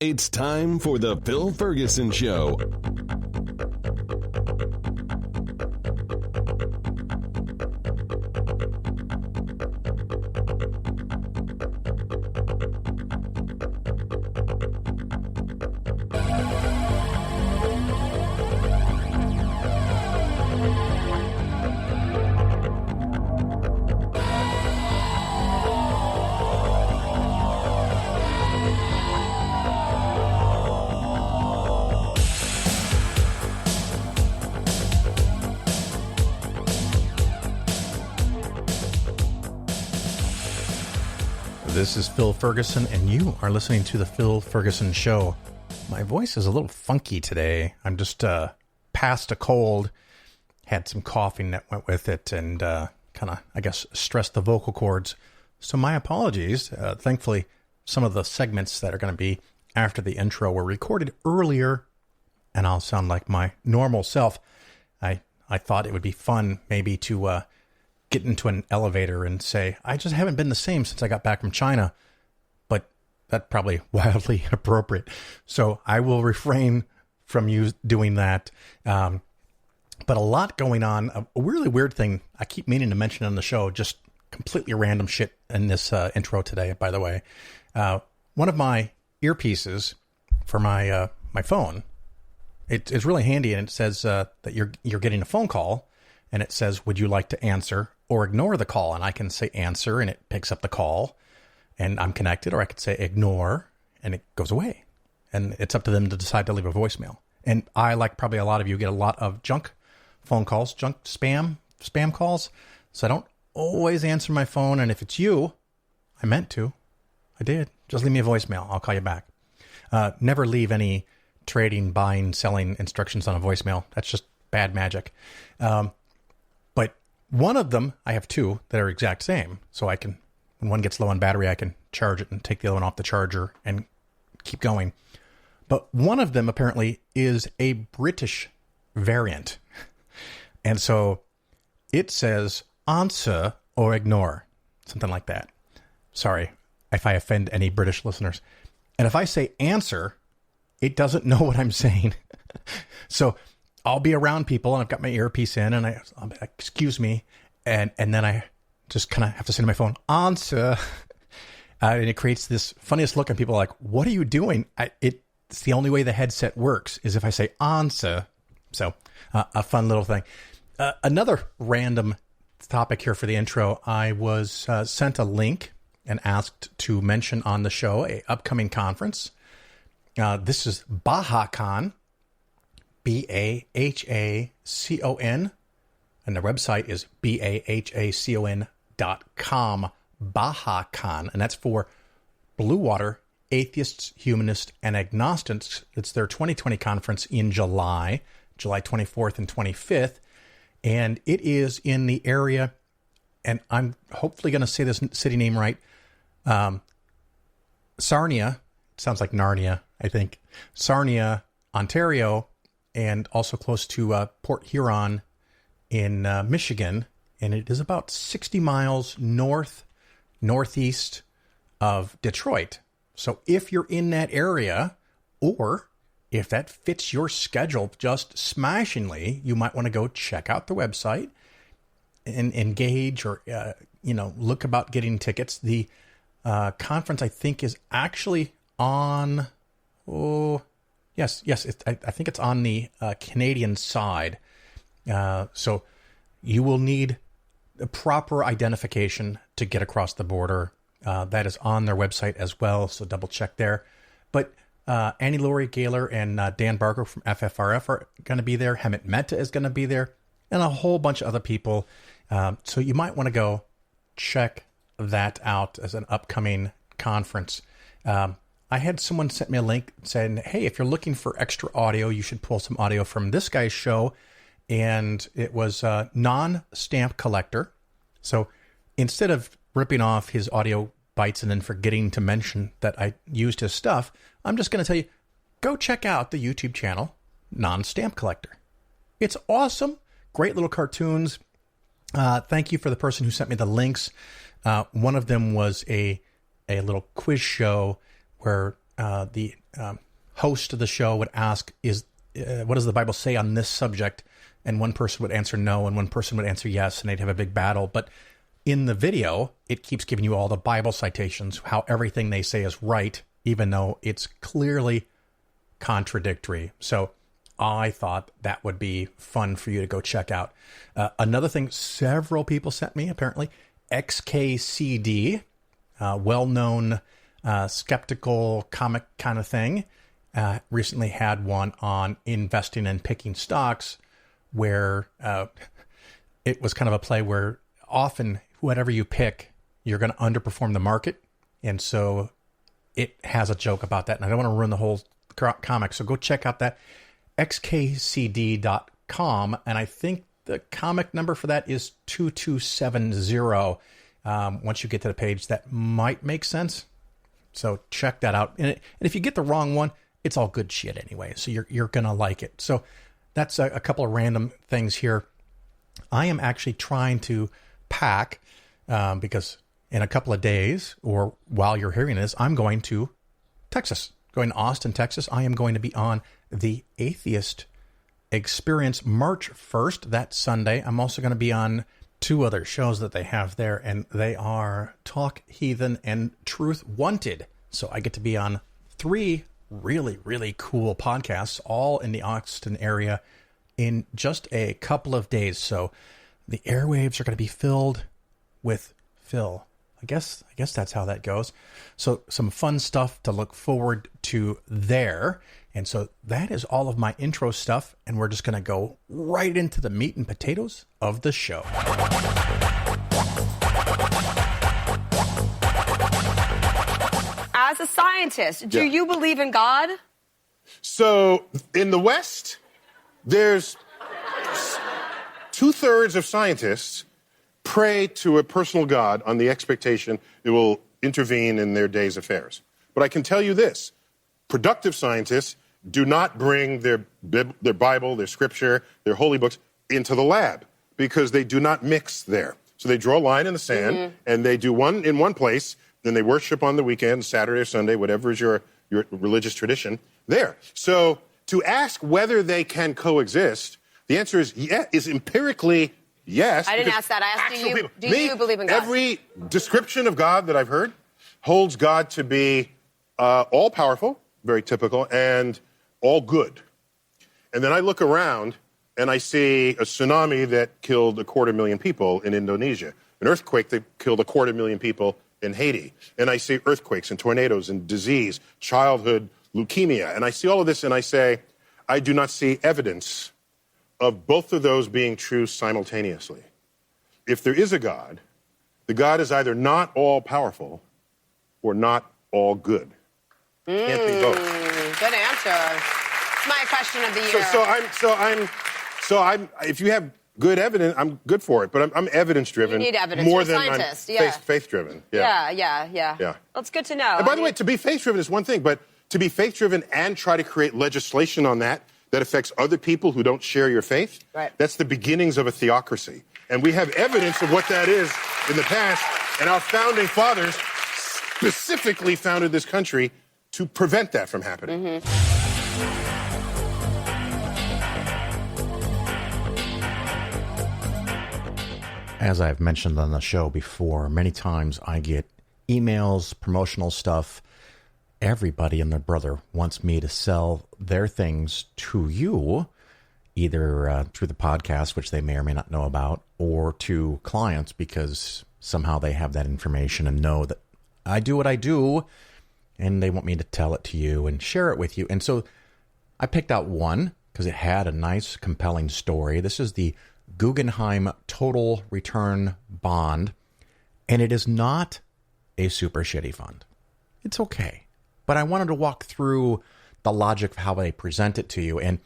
It's time for the Phil Ferguson Show. This is Phil Ferguson, and you are listening to The Phil Ferguson Show. My voice is a little funky today. I'm just past a cold, had some coughing that went with it, and kind of, I guess, stressed the vocal cords. So my apologies. Thankfully, some of the segments that are going to be after the intro were recorded earlier, and I'll sound like my normal self. I thought it would be fun maybe to get into an elevator and say, I just haven't been the same since I got back from China. But that's probably wildly inappropriate. So I will refrain from you doing that. But a lot going on. A really weird thing I keep meaning to mention on the show, just completely random shit in this intro today, by the way. One of my earpieces for my phone, it's really handy, and it says that you're getting a phone call, and it says, would you like to answer or ignore the call? And I can say answer, and it picks up the call, and I'm connected. Or I could say ignore, and it goes away. And it's up to them to decide to leave a voicemail. And I, like probably a lot of you, get a lot of junk phone calls, junk spam calls. So I don't always answer my phone. And if it's you, I meant to. I did. Just leave me a voicemail. I'll call you back. Never leave any trading, buying, selling instructions on a voicemail. That's just bad magic. But one of them, I have two that are exact same. So I can, when one gets low on battery, I can charge it and take the other one off the charger and keep going. But one of them apparently is a British variant. And so it says answer or ignore, something like that. Sorry if I offend any British listeners. And if I say answer, it doesn't know what I'm saying. So I'll be around people, and I've got my earpiece in, and I'll be like, excuse me. And then I just kind of have to say to my phone, answer. And it creates this funniest look, and people are like, what are you doing? It's the only way the headset works is if I say answer. So a fun little thing. Another random topic here for the intro. I was sent a link and asked to mention on the show a upcoming conference. This is BahaCon. BAHACON, and the website is BAHACON.com, BahaCon, and that's for Blue Water Atheists, Humanists, and Agnostics. It's their 2020 conference in July 24th and 25th, and it is in the area, and I'm hopefully going to say this city name right, Sarnia, sounds like Narnia, I think, Sarnia, Ontario, and also close to Port Huron in Michigan. And it is about 60 miles northeast of Detroit. So if you're in that area, or if that fits your schedule just smashingly, you might want to go check out the website and engage or, look about getting tickets. The conference, I think, is actually on... Yes. I think it's on the Canadian side. So you will need a proper identification to get across the border. That is on their website as well, so double check there. But Annie Laurie Gaylor and Dan Barker from FFRF are going to be there. Hemant Mehta is going to be there, and a whole bunch of other people. So you might want to go check that out as an upcoming conference. I had someone sent me a link saying, hey, if you're looking for extra audio, you should pull some audio from this guy's show. And it was a non-stamp collector. So instead of ripping off his audio bites and then forgetting to mention that I used his stuff, I'm just going to tell you, go check out the YouTube channel, Non-Stamp Collector. It's awesome. Great little cartoons. Thank you for the person who sent me the links. One of them was a little quiz show where the host of the show would ask, what does the Bible say on this subject? And one person would answer no, and one person would answer yes, and they'd have a big battle. But in the video, it keeps giving you all the Bible citations, how everything they say is right, even though it's clearly contradictory. So I thought that would be fun for you to go check out. Another thing several people sent me, apparently, XKCD, well-known skeptical comic kind of thing, recently had one on investing and picking stocks, where it was kind of a play where often whatever you pick, you're going to underperform the market. And so it has a joke about that. And I don't want to ruin the whole comic. So go check out that xkcd.com. And I think the comic number for that is 2270. Once you get to the page, that might make sense. So check that out. And if you get the wrong one, it's all good shit anyway. So you're going to like it. So that's a couple of random things here. I am actually trying to pack because in a couple of days, or while you're hearing this, I'm going to Texas, going to Austin, Texas. I am going to be on the Atheist Experience March 1st, that Sunday. I'm also going to be on 2 other shows that they have there, and they are Talk Heathen and Truth Wanted. So I get to be on 3 really, really cool podcasts, all in the Austin area in just a couple of days. So the airwaves are going to be filled with Phil. I guess that's how that goes. So some fun stuff to look forward to there. And so that is all of my intro stuff. And we're just going to go right into the meat and potatoes of the show. As a scientist, do you believe in God? So in the West, there's 2/3 of scientists pray to a personal God on the expectation it will intervene in their day's affairs. But I can tell you this, productive scientists do not bring their Bible, their scripture, their holy books into the lab because they do not mix there. So they draw a line in the sand and they do one in one place, then they worship on the weekend, Saturday or Sunday, whatever is your religious tradition, there. So to ask whether they can coexist, the answer is empirically yes. I didn't ask that. I asked, do you believe in God? Every description of God that I've heard holds God to be all-powerful, very typical, and all good. And then I look around and I see a tsunami that killed 250,000 people in Indonesia, an earthquake that killed 250,000 people in Haiti, and I see earthquakes and tornadoes and disease, childhood leukemia, and I see all of this and I say, I do not see evidence of both of those being true simultaneously. If there is a God, the God is either not all-powerful or not all good. Can't be both. Good answer. It's my question of the year. So I'm. If you have good evidence, I'm good for it. But I'm evidence-driven. You need evidence. More You're a than scientist, I'm faith-driven. Yeah. That's good to know. And by the way, to be faith-driven is one thing, but to be faith-driven and try to create legislation on that affects other people who don't share your faith, right. That's the beginnings of a theocracy. And we have evidence of what that is in the past. And our founding fathers specifically founded this country to prevent that from happening. As I've mentioned on the show before, many times I get emails, promotional stuff. Everybody and their brother wants me to sell their things to you, either through the podcast, which they may or may not know about, or to clients because somehow they have that information and know that I do what I do, and they want me to tell it to you and share it with you. And so I picked out one because it had a nice, compelling story. This is the Guggenheim Total Return Bond, and it is not a super shitty fund. It's okay. But I wanted to walk through the logic of how they present it to you. And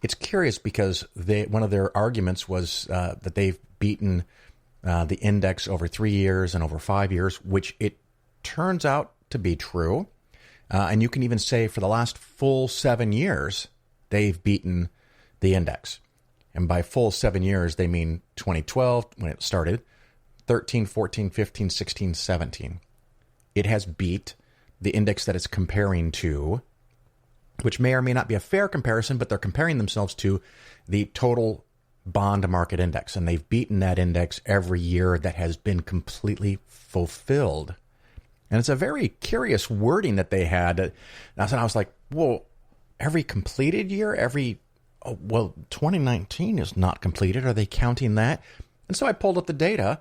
it's curious because one of their arguments was that they've beaten the index over 3 years and over 5 years, which it turns out to be true. And you can even say for the last full 7 years, they've beaten the index. And by full 7 years, they mean 2012, when it started, 13, 14, 15, 16, 17. It has beat the index that it's comparing to which may or may not be a fair comparison, but they're comparing themselves to the total bond market index. And they've beaten that index every year that has been completely fulfilled. And it's a very curious wording that they had. And I was like, well, every completed year, 2019 is not completed. Are they counting that? And so I pulled up the data,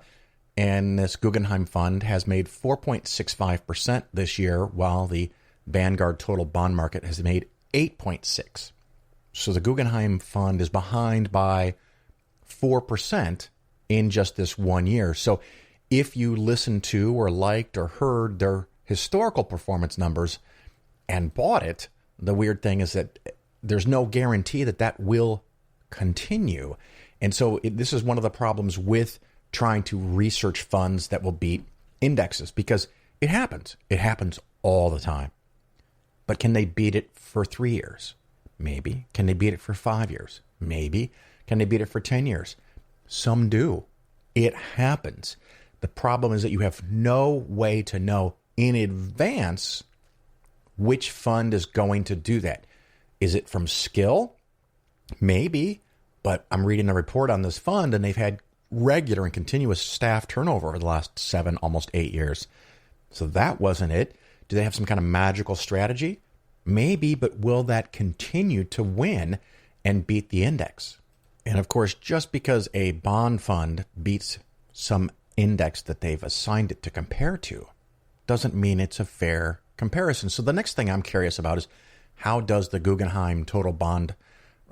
and this Guggenheim fund has made 4.65% this year, while the Vanguard total bond market has made 8.6%. So the Guggenheim fund is behind by 4% in just this 1 year. So if you listened to or liked or heard their historical performance numbers and bought it, the weird thing is that there's no guarantee that that will continue. And so this is one of the problems with trying to research funds that will beat indexes, because it happens. It happens all the time. But can they beat it for 3 years? Maybe. Can they beat it for 5 years? Maybe. Can they beat it for 10 years? Some do. It happens. The problem is that you have no way to know in advance which fund is going to do that. Is it from skill? Maybe, but I'm reading a report on this fund, and they've had regular and continuous staff turnover over the last 7, almost 8 years. So that wasn't it. Do they have some kind of magical strategy? Maybe, but will that continue to win and beat the index? And of course, just because a bond fund beats some index that they've assigned it to compare to doesn't mean it's a fair comparison. So the next thing I'm curious about is, how does the Guggenheim total bond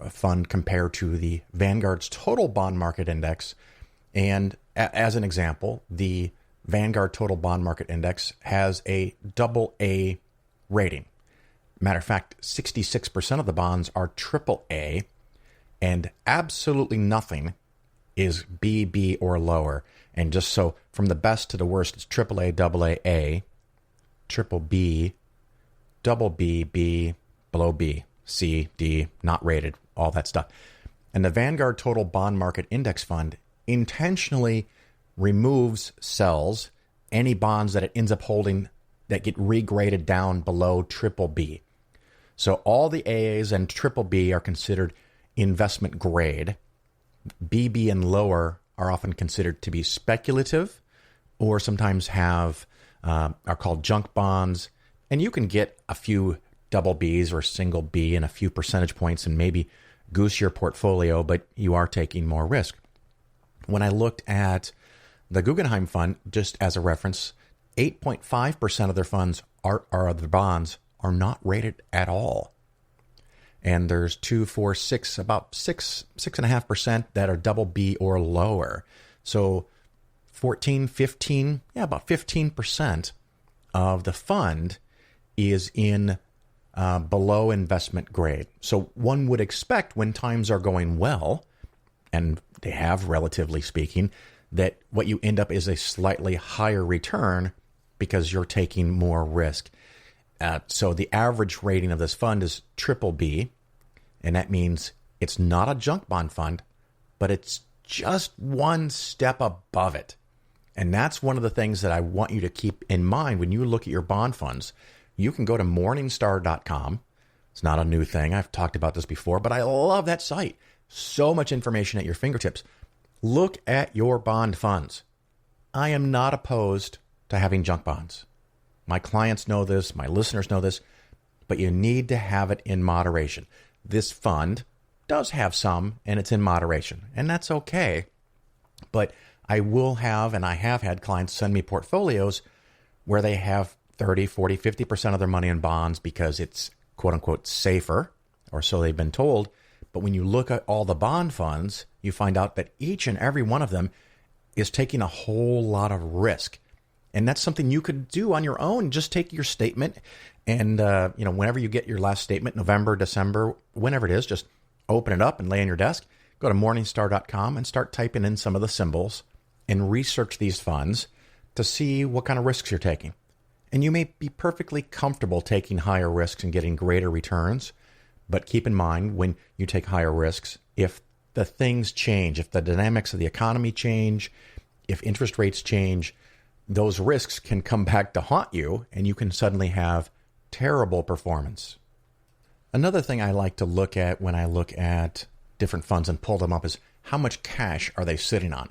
fund compare to the Vanguard's total bond market index? And as an example, the Vanguard total bond market index has a AA rating. Matter of fact, 66% of the bonds are AAA, and absolutely nothing is BB or lower. And just so, from the best to the worst, it's AAA, AA, triple B, double B, B, below B, C, D, not rated, all that stuff. And the Vanguard Total Bond Market Index Fund intentionally sells any bonds that it ends up holding that get regraded down below triple B. So all the AAs and triple B are considered investment grade. BB and lower are often considered to be speculative, or sometimes are called junk bonds. And you can get a few double Bs or single B and a few percentage points and maybe goose your portfolio, but you are taking more risk. When I looked at the Guggenheim fund, just as a reference, 8.5% of their funds their bonds are not rated at all. And there's 2, 4, 6, about 6.5% that are double B or lower. So 14, 15, about 15% of the fund is in below investment grade. So one would expect, when times are going well, and they have, relatively speaking, that what you end up is a slightly higher return because you're taking more risk. So the average rating of this fund is triple B, and that means it's not a junk bond fund, but it's just one step above it. And that's one of the things that I want you to keep in mind when you look at your bond funds. You can go to Morningstar.com. It's not a new thing. I've talked about this before, but I love that site. So much information at your fingertips. Look at your bond funds. I am not opposed to having junk bonds. My clients know this, my listeners know this, but you need to have it in moderation. This fund does have some, and it's in moderation, and that's okay. But I will have, and I have had clients send me portfolios where they have 30, 40, 50% of their money in bonds because it's quote unquote safer, or so they've been told. But when you look at all the bond funds, you find out that each and every one of them is taking a whole lot of risk. And that's something you could do on your own. Just take your statement and, whenever you get your last statement, November, December, whenever it is, just open it up and lay on your desk. Go to Morningstar.com and start typing in some of the symbols and research these funds to see what kind of risks you're taking. And you may be perfectly comfortable taking higher risks and getting greater returns. But keep in mind, when you take higher risks, if the things change, if the dynamics of the economy change, if interest rates change, those risks can come back to haunt you, and you can suddenly have terrible performance. Another thing I like to look at when I look at different funds and pull them up is how much cash are they sitting on?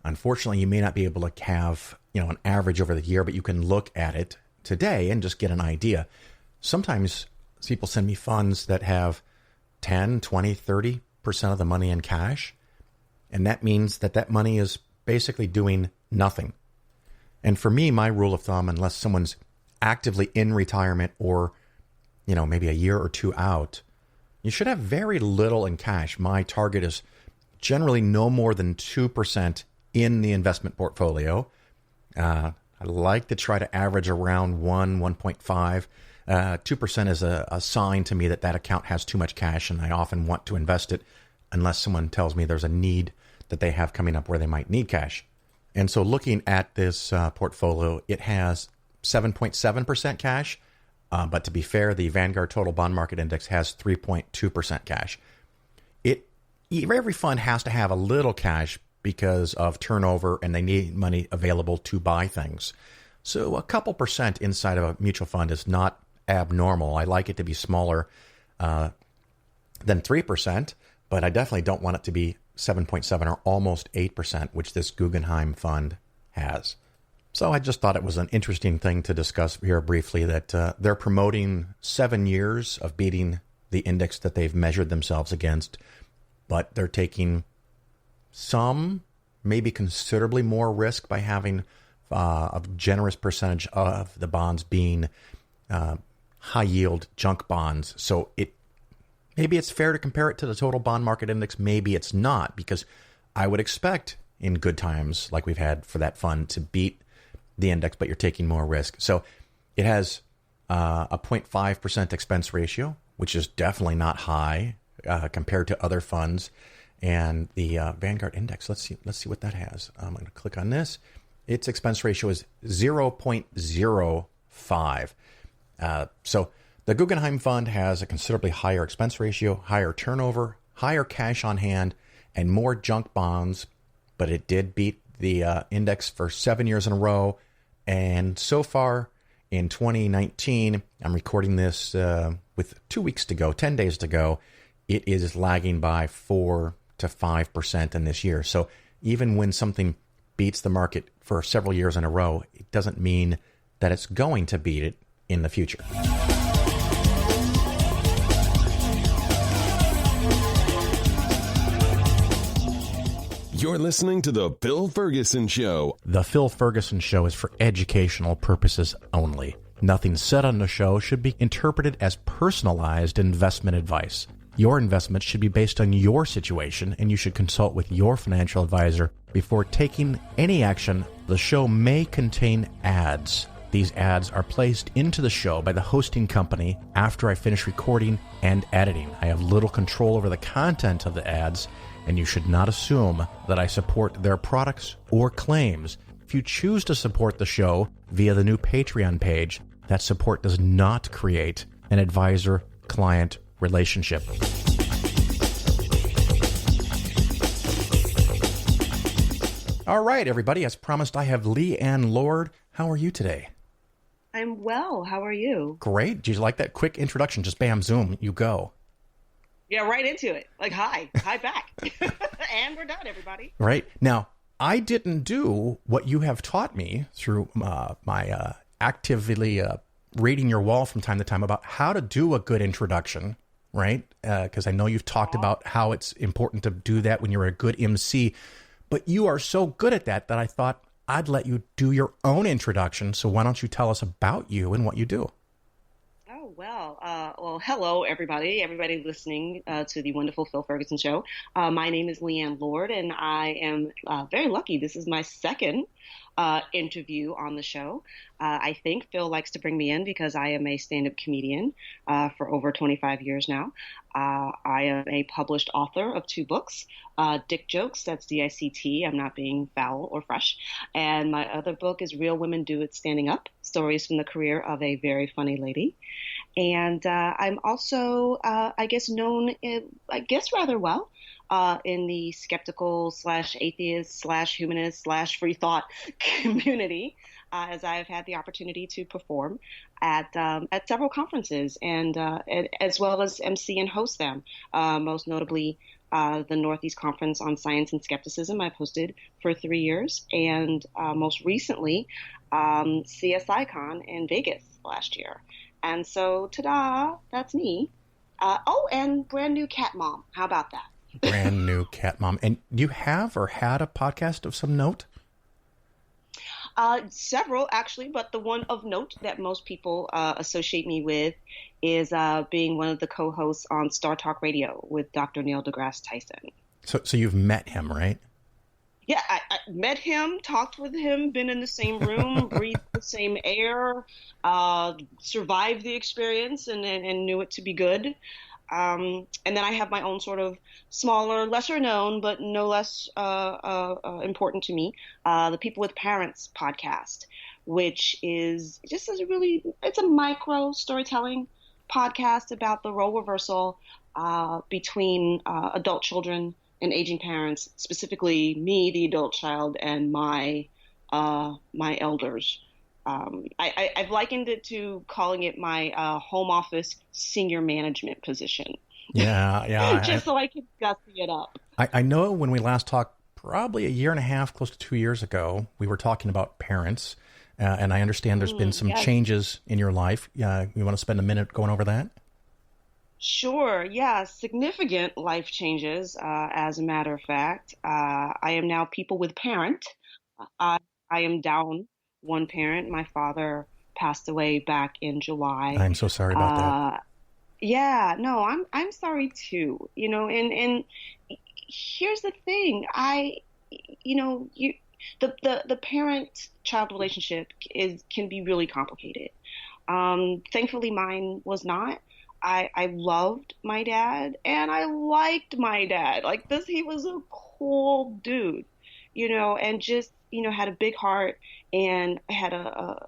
Unfortunately, you may not be able to have, an average over the year, but you can look at it today and just get an idea. Sometimes people send me funds that have 10, 20, 30% of the money in cash. And that means that money is basically doing nothing. And for me, my rule of thumb, unless someone's actively in retirement or, maybe a year or two out, you should have very little in cash. My target is generally no more than 2% in the investment portfolio. I like to try to average around 1.5. 2% is a sign to me that account has too much cash, and I often want to invest it unless someone tells me there's a need that they have coming up where they might need cash. And so looking at this portfolio, it has 7.7% cash. But to be fair, the Vanguard Total Bond Market Index has 3.2% cash. Every fund has to have a little cash because of turnover, and they need money available to buy things. So a couple percent inside of a mutual fund is not abnormal. I like it to be smaller than 3%, but I definitely don't want it to be 7.7 or almost 8%, which this Guggenheim fund has. So I just thought it was an interesting thing to discuss here briefly, that they're promoting 7 years of beating the index that they've measured themselves against, but they're taking some, maybe considerably more risk by having a generous percentage of the bonds being high-yield junk bonds. So maybe it's fair to compare it to the total bond market index. Maybe it's not, because I would expect in good times like we've had for that fund to beat the index, but you're taking more risk. So it has a 0.5% expense ratio, which is definitely not high compared to other funds. And the Vanguard index, let's see what that has. I'm going to click on this. Its expense ratio is 0.05. So the Guggenheim fund has a considerably higher expense ratio, higher turnover, higher cash on hand, and more junk bonds. But it did beat the index for 7 years in a row. And so far in 2019, I'm recording this with 2 weeks to go, 10 days to go, it is lagging by 4 to 5% in this year. So even when something beats the market for several years in a row, it doesn't mean that it's going to beat it in the future. You're listening to The Phil Ferguson Show. The Phil Ferguson Show is for educational purposes only. Nothing said on the show should be interpreted as personalized investment advice. Your investments should be based on your situation, and you should consult with your financial advisor before taking any action. The show may contain ads. These ads are placed into the show by the hosting company after I finish recording and editing. I have little control over the content of the ads, and you should not assume that I support their products or claims. If you choose to support the show via the new Patreon page, that support does not create an advisor-client relationship. All right, everybody. As promised, I have Leighann Lord. How are you today? I'm well. How are you? Great. Did you like that quick introduction? Just bam, zoom, you go. Yeah, right into it. Like, hi back. And we're done, everybody. Right. Now, I didn't do what you have taught me through my actively raiding your wall from time to time about how to do a good introduction, right? Because I know you've talked about how it's important to do that when you're a good MC, but you are so good at that I thought I'd let you do your own introduction. So why don't you tell us about you and what you do? Oh, well, hello, everybody listening to the wonderful Phil Ferguson Show. My name is Leighann Lord, and I am very lucky. This is my second interview on the show. I think Phil likes to bring me in because I am a stand-up comedian for over 25 years now. I am a published author of 2 books, Dick Jokes, that's D-I-C-T, I'm not being foul or fresh. And my other book is Real Women Do It Standing Up, Stories from the Career of a Very Funny Lady. And I'm also, known, rather well in the skeptical / atheist / humanist / free thought community. as I have had the opportunity to perform at several conferences and as well as MC and host them. Most notably, the Northeast Conference on Science and Skepticism I've hosted for 3 years, and most recently, CSICon in Vegas last year. And so, ta-da, that's me. And brand new cat mom. How about that? Brand new cat mom. And you have or had a podcast of some note? Several, actually, but the one of note that most people associate me with is being one of the co-hosts on Star Talk Radio with Dr. Neil deGrasse Tyson. So you've met him, right? Yeah, I met him, talked with him, been in the same room, breathed the same air, survived the experience and knew it to be good. And then I have my own sort of smaller, lesser known, but no less important to me, the People with Parents podcast, which is just it's a micro storytelling podcast about the role reversal between adult children and aging parents, specifically me, the adult child, and my elders. I've likened it to calling it my home office senior management position. Yeah. Just so I can gussy it up. I know when we last talked, probably a year and a half, close to 2 years ago, we were talking about parents, and I understand there's been some changes in your life. You want to spend a minute going over that? Sure. Yeah. Significant life changes. As a matter of fact, I am now people with parent. I am down one parent. My father passed away back in July. I'm so sorry about that. Yeah. No, I'm sorry too. And here's the thing. The parent-child relationship can be really complicated. Thankfully, mine was not. I loved my dad and I liked my dad. Like this, he was a cool dude, and just, had a big heart and had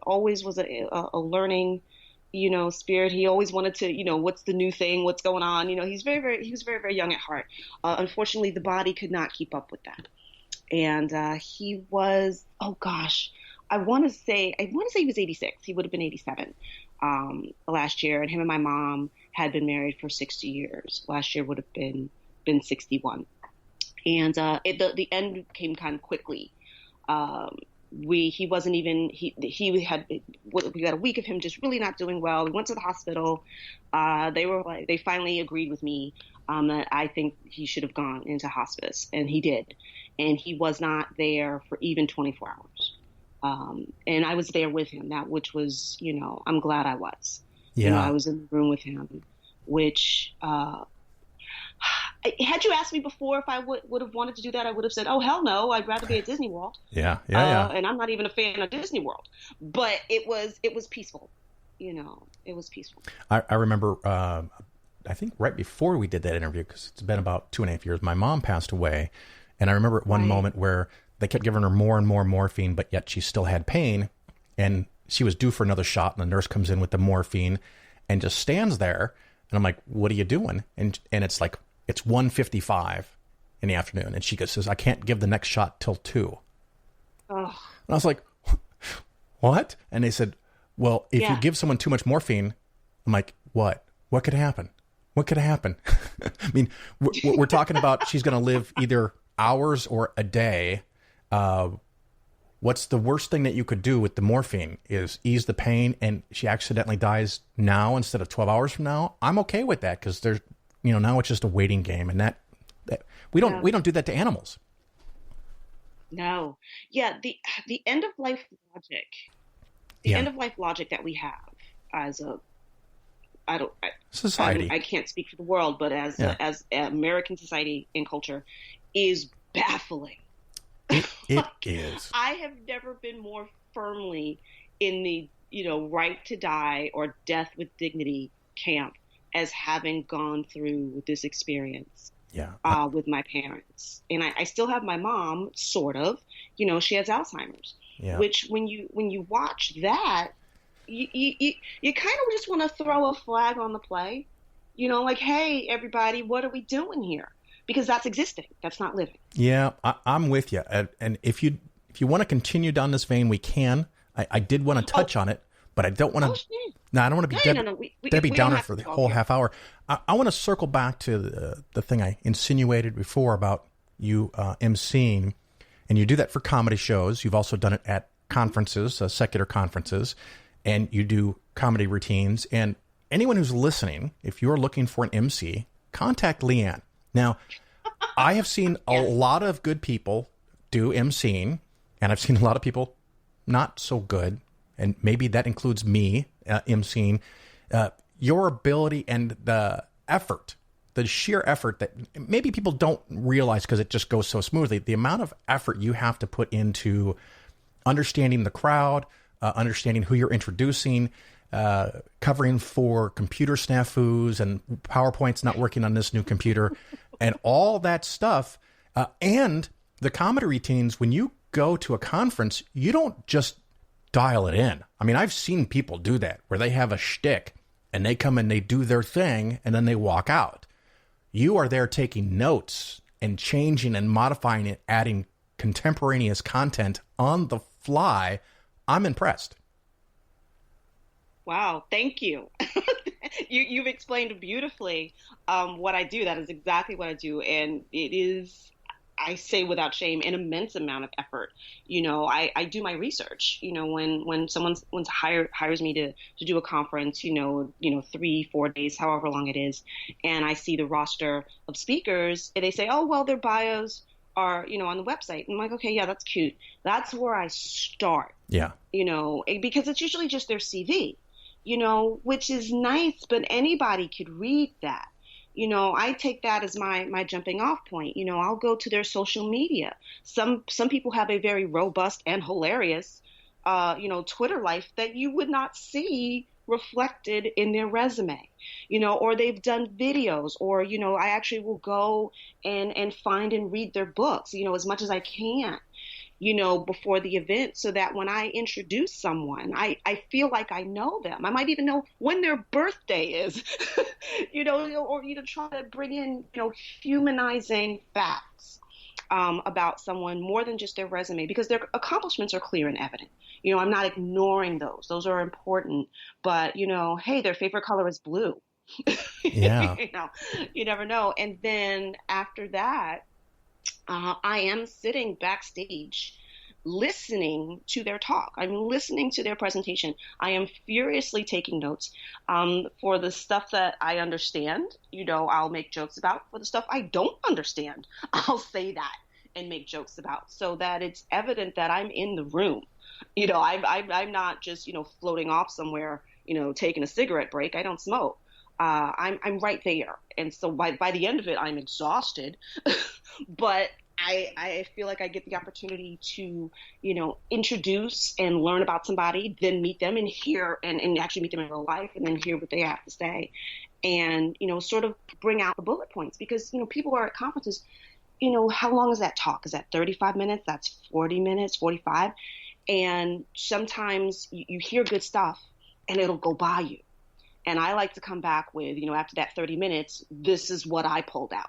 always was a learning, spirit. He always wanted to, what's the new thing, what's going on. He was very, very young at heart. Unfortunately, the body could not keep up with that. And he was, oh gosh, I want to say he was 86. He would have been 87 last year. And him and my mom had been married for 60 years. Last year would have been 61. And the end came kind of quickly. We got a week of him just really not doing well. We went to the hospital. They finally agreed with me that I think he should have gone into hospice, and he did. And he was not there for even 24 hours. And I was there with him, which was, I'm glad I was. Yeah. I was in the room with him, which, had you asked me before if I would have wanted to do that, I would have said, oh, hell no, I'd rather be at Disney World. Yeah. And I'm not even a fan of Disney World. But it was peaceful. It was peaceful. I remember, I think right before we did that interview, because it's been about 2.5 years, my mom passed away. And I remember at one moment where they kept giving her more and more morphine, but yet she still had pain. And she was due for another shot. And the nurse comes in with the morphine and just stands there. And I'm like, what are you doing? And it's like, it's 1:55 in the afternoon. And she says, I can't give the next shot till 2. Oh. And I was like, what? And they said, well, if you give someone too much morphine, I'm like, what? What could happen? What could happen? I mean, we're talking about she's going to live either hours or a day. What's the worst thing that you could do with the morphine is ease the pain, and she accidentally dies now instead of 12 hours from now. I'm okay with that because there's, now it's just a waiting game, and that we don't do that to animals. No. Yeah. The end of life logic, end of life logic that we have as society. I can't speak for the world, but as American society and culture is baffling. It is. I have never been more firmly in the, right to die or death with dignity camp as having gone through this experience. Yeah. With my parents. And I still have my mom, sort of. She has Alzheimer's. Yeah. Which when you watch that, you kind of just want to throw a flag on the play. Like, hey, everybody, what are we doing here? Because that's existing. That's not living. Yeah, I'm with you. And if you want to continue down this vein, we can. I did want to touch on it, but I don't want to. Sure. No, I don't want to be Debbie we Downer for the whole half hour. I want to circle back to the thing I insinuated before about you emceeing, and you do that for comedy shows. You've also done it at conferences, secular conferences, and you do comedy routines. And anyone who's listening, if you're looking for an MC, contact Leighann. Now, I have seen a lot of good people do emceeing, and I've seen a lot of people not so good, and maybe that includes me emceeing. Your ability and the effort, the sheer effort that maybe people don't realize because it just goes so smoothly, the amount of effort you have to put into understanding the crowd, understanding who you're introducing, covering for computer snafus and PowerPoint's not working on this new computer and all that stuff. And the comedy routines, when you go to a conference, you don't just dial it in. I mean, I've seen people do that where they have a shtick and they come and they do their thing and then they walk out. You are there taking notes and changing and modifying it, adding contemporaneous content on the fly. I'm impressed. Wow, thank you. You've explained beautifully what I do. That is exactly what I do. And it is, I say without shame, an immense amount of effort. I do my research. When someone hires me to do a conference, 3-4 days, however long it is, and I see the roster of speakers, and they say, oh, well, their bios are, on the website. And I'm like, okay, yeah, that's cute. That's where I start. Yeah. Because it's usually just their CV, which is nice, but anybody could read that. I take that as my jumping off point. I'll go to their social media. Some people have a very robust and hilarious, Twitter life that you would not see reflected in their resume, or they've done videos, or, I actually will go and find and read their books, as much as I can, before the event, so that when I introduce someone, I feel like I know them. I might even know when their birthday is, or try to bring in, humanizing facts about someone more than just their resume, because their accomplishments are clear and evident. I'm not ignoring those. Those are important. But, hey, their favorite color is blue. Yeah. You never know. And then after that, I am sitting backstage listening to their talk. I'm listening to their presentation. I am furiously taking notes. For the stuff that I understand, I'll make jokes about. For the stuff I don't understand, I'll say that and make jokes about, so that it's evident that I'm in the room. I'm not just, floating off somewhere, taking a cigarette break. I don't smoke. I'm right there. And so by the end of it, I'm exhausted, but I feel like I get the opportunity to, introduce and learn about somebody, then meet them and hear and actually meet them in real life, and then hear what they have to say, and, sort of bring out the bullet points, because, people are at conferences, how long is that talk? Is that 35 minutes? That's 40 minutes, 45. And sometimes you hear good stuff and it'll go by you. And I like to come back with, after that 30 minutes, this is what I pulled out.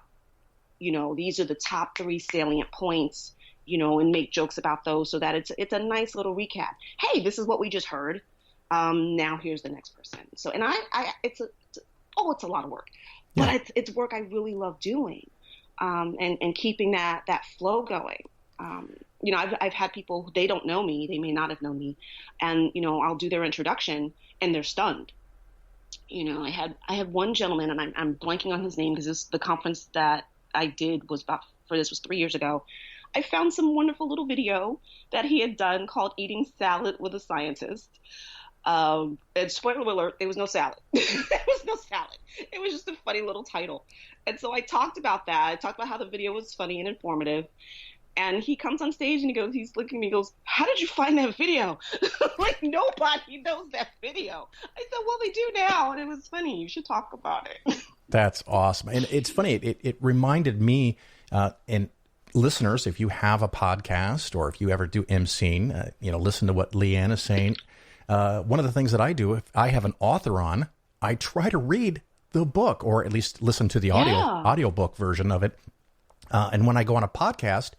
These are the top 3 salient points, and make jokes about those, so that it's a nice little recap. Hey, this is what we just heard. Now here's the next person. So, and it's a lot of work, but it's work I really love doing, and keeping that flow going. I've had people, they don't know me, they may not have known me, and, I'll do their introduction and they're stunned. I had one gentleman, and I'm blanking on his name because the conference that I did was 3 years ago. I found some wonderful little video that he had done called Eating Salad with a Scientist. And spoiler alert, there was no salad. There was no salad. It was just a funny little title. And so I talked about that. I talked about how the video was funny and informative. And he comes on stage and he's looking at me and goes, how did you find that video? Like, nobody knows that video. I said, well, they do now. And it was funny. You should talk about it. That's awesome. And it's funny. It reminded me, and listeners, if you have a podcast or if you ever do emceeing, listen to what Leighann is saying. One of the things that I do, if I have an author on, I try to read the book, or at least listen to the audiobook version of it. And when I go on a podcast,